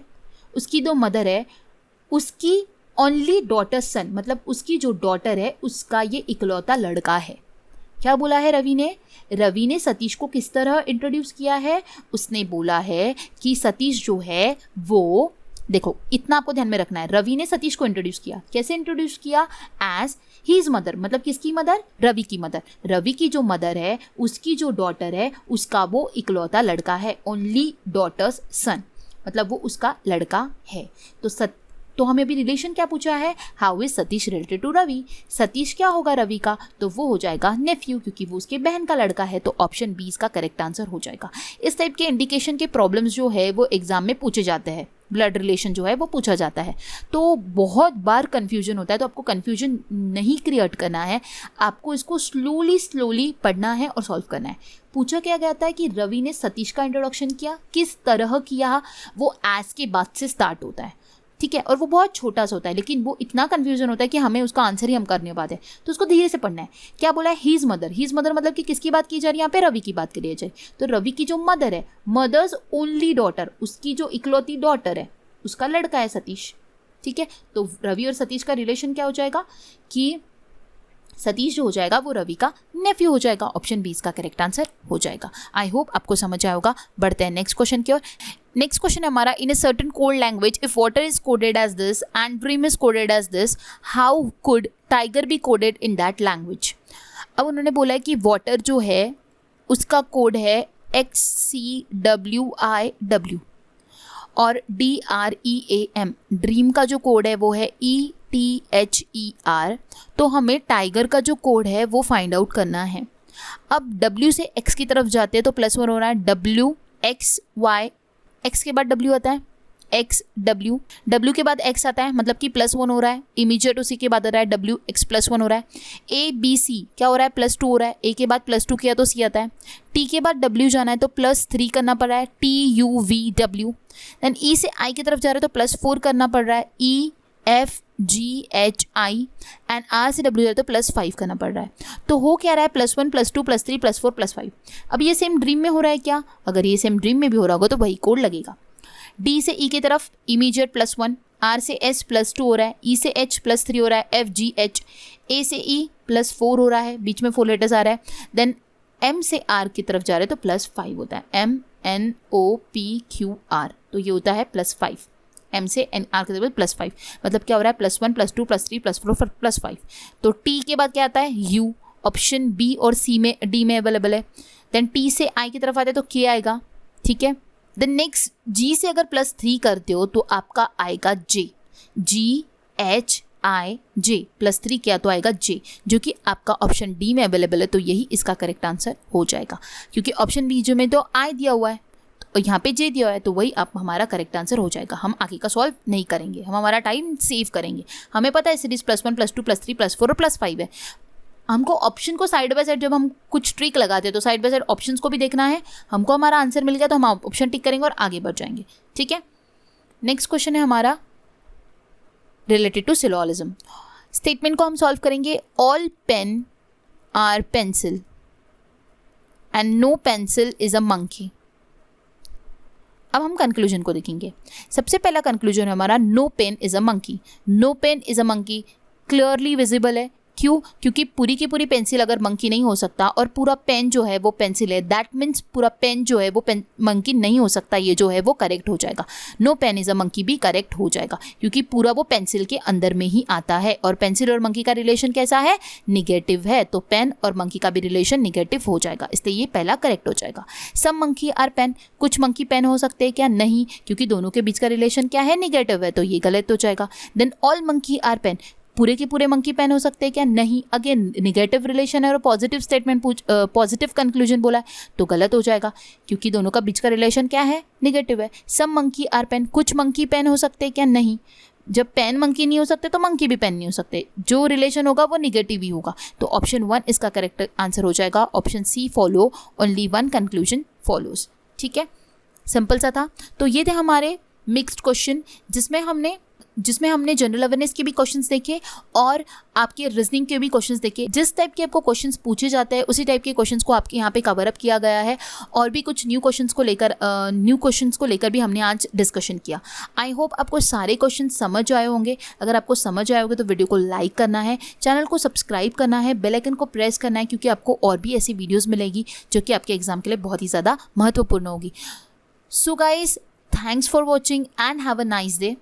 उसकी दो मदर है, उसकी ओनली डॉटर सन, मतलब उसकी जो डॉटर है उसका ये इकलौता लड़का है। क्या बोला है रवि ने सतीश को किस तरह इंट्रोड्यूस किया है, उसने बोला है कि सतीश जो है वो, देखो इतना आपको ध्यान में रखना है, रवि ने सतीश को इंट्रोड्यूस किया, कैसे इंट्रोड्यूस किया, एज हीज मदर, मतलब किसकी मदर, रवि की मदर। रवि की जो मदर है उसकी जो डॉटर है उसका वो इकलौता लड़का है, ओनली डॉटर्स सन, मतलब वो उसका लड़का है। तो हमें अभी रिलेशन क्या पूछा है, how is Satish related to Ravi, Satish क्या होगा रवि का, तो वो हो जाएगा नेफ्यू, क्योंकि वो उसके बहन का लड़का है, तो ऑप्शन बी इसका करेक्ट आंसर हो जाएगा। इस टाइप के इंडिकेशन के प्रॉब्लम्स जो है वो एग्जाम में पूछे जाते हैं, ब्लड रिलेशन जो है वो पूछा जाता है, तो बहुत बार कन्फ्यूजन होता है, तो आपको कन्फ्यूजन नहीं क्रिएट करना है, आपको इसको स्लोली पढ़ना है और सॉल्व करना है। पूछा क्या गया था कि रवि ने सतीश का इंट्रोडक्शन किया, किस तरह किया, वो एज के बाद से स्टार्ट होता है। ठीक है, और वो बहुत छोटा सा होता है, लेकिन वो इतना कन्फ्यूजन होता है कि हमें उसका आंसर ही हम करने पाते हैं, तो उसको धीरे से पढ़ना है। क्या बोला है, हीज मदर मतलब कि किसकी बात की जा रही है, यहाँ पे रवि की बात करी जाए, तो रवि की जो मदर है, मदर्स ओनली डॉटर, उसकी जो इकलौती डॉटर है उसका लड़का है सतीश। ठीक है, तो रवि और सतीश का रिलेशन क्या हो जाएगा कि सतीश जो हो जाएगा वो रवि का नेफ्यू हो जाएगा, ऑप्शन बी इसका करेक्ट आंसर हो जाएगा। आई होप आपको समझ आया होगा। बढ़ते हैं नेक्स्ट क्वेश्चन की ओर। नेक्स्ट क्वेश्चन है हमारा, in a certain code language if water is coded as this and dream is coded as this, how could tiger be coded in that language. अब उन्होंने बोला है कि वाटर जो है उसका कोड है XCWIW और DREAM, ड्रीम का जो कोड है वो है ETHER, तो हमें टाइगर का जो कोड है वो फाइंड आउट करना है। अब W से X की तरफ जाते हैं तो +1 हो रहा है, WXY, X के बाद W आता है, XW, W के बाद X आता है, मतलब कि +1 हो रहा है, इमीडिएट उसी के बाद आ रहा है WX +1 हो रहा है। ABC क्या हो रहा है, +2 हो रहा है, A के बाद +2 किया तो C आता है, T के बाद W जाना है तो +3 करना पड़ रहा है, TUVW, देन E से I की तरफ जा रहे हैं तो +4 करना पड़ रहा है, EFGHI, एंड R से W जा रहे हैं तो +5 करना पड़ रहा है। तो हो क्या रहा है, +1 +2 +3 +4 +5। अब ये सेम ड्रीम में हो रहा है क्या, अगर ये सेम ड्रीम में भी हो रहा होगा तो वही कोड लगेगा। D से E की तरफ इमीडिएट +1, R से S +2 हो रहा है, E से H +3 हो रहा है, FGH, A से E +4 हो रहा है, बीच में 4 लेटर्स आ रहा है, देन M से R की तरफ जा रहे हैं तो +5 होता है, MNOPQR, तो ये होता है +5, M से R की तरफ +5, मतलब क्या हो रहा है, +1 +2 +3 +4 +5। तो T के बाद क्या आता है, U, ऑप्शन B और C में, D में अवेलेबल है। देन T से I की तरफ आते हैं तो K आएगा। ठीक है, देन नेक्स्ट G से अगर +3 करते हो तो आपका आएगा J, GHIJ, +3 किया तो आएगा J, जो कि आपका ऑप्शन D में अवेलेबल है, तो यही इसका करेक्ट आंसर हो जाएगा, क्योंकि ऑप्शन बी जो में तो I दिया हुआ है तो यहाँ पे J दिया हुआ है, तो वही आप हमारा करेक्ट आंसर हो जाएगा। हम आगे का सॉल्व नहीं करेंगे, हम हमारा टाइम सेव करेंगे। हमें पता है सीरीज +1 +2 +3 +4 और +5 है, हमको ऑप्शन को साइड बाय साइड, जब हम कुछ ट्रिक लगाते हैं तो साइड बाय साइड ऑप्शंस को भी देखना है। हमको हमारा आंसर मिल गया तो हम ऑप्शन टिक करेंगे और आगे बढ़ जाएंगे। ठीक है, नेक्स्ट क्वेश्चन है हमारा रिलेटेड टू सिलोजिज्म। स्टेटमेंट को हम सॉल्व करेंगे, all pen are pencil and no pencil is a monkey. अब हम कंक्लूजन को देखेंगे। सबसे पहला कंक्लूजन है हमारा, no pen is a monkey. No pen is a monkey clearly visible है, क्यों? क्योंकि पूरी की पूरी पेंसिल अगर मंकी नहीं हो सकता और पूरा पेन जो है वो पेंसिल है, दैट मीन्स पूरा पेन जो है वो मंकी नहीं हो सकता, ये जो है वो करेक्ट हो जाएगा। No pen is a monkey भी करेक्ट हो जाएगा क्योंकि पूरा वो पेंसिल के अंदर में ही आता है और पेंसिल और मंकी का रिलेशन कैसा है? निगेटिव है, तो पेन और मंकी का भी रिलेशन निगेटिव हो जाएगा, इसलिए ये पहला करेक्ट हो जाएगा। सम मंकी आर पेन, कुछ मंकी पेन हो सकते हैं क्या? नहीं, क्योंकि दोनों के बीच का रिलेशन क्या है? निगेटिव है, तो ये गलत हो जाएगा। Then all monkey are pen, पूरे के पूरे मंकी पेन हो सकते हैं क्या? नहीं, अगेन निगेटिव रिलेशन है और पॉजिटिव स्टेटमेंट पॉजिटिव कंक्लूजन बोला है, तो गलत हो जाएगा क्योंकि दोनों का बीच का रिलेशन क्या है? निगेटिव है। सम मंकी आर पेन, कुछ मंकी पेन हो सकते हैं क्या? नहीं, जब पेन मंकी नहीं हो सकते तो मंकी भी पेन नहीं हो सकते, जो रिलेशन होगा वो निगेटिव ही होगा, तो ऑप्शन 1 इसका करेक्ट आंसर हो जाएगा। Option C follow, only one conclusion follows. ठीक है, सिंपल सा था। तो ये थे हमारे मिक्स्ड क्वेश्चन जिसमें हमने जनरल अवेयरनेस के भी क्वेश्चंस देखे और आपके रीजनिंग के भी क्वेश्चंस देखे। जिस टाइप के आपको क्वेश्चंस पूछे जाते हैं उसी टाइप के क्वेश्चंस को आपके यहाँ पे कवर अप किया गया है और भी कुछ न्यू क्वेश्चंस को लेकर भी हमने आज डिस्कशन किया। आई होप आपको सारे क्वेश्चन समझ आए होंगे। अगर आपको समझ आए होंगे तो वीडियो को लाइक करना है, चैनल को सब्सक्राइब करना है, बेल आइकन को प्रेस करना है क्योंकि आपको और भी ऐसी वीडियोज़ मिलेगी जो कि आपके एग्जाम के लिए बहुत ही ज़्यादा महत्वपूर्ण होगी। So guys, thanks for watching and have a nice day.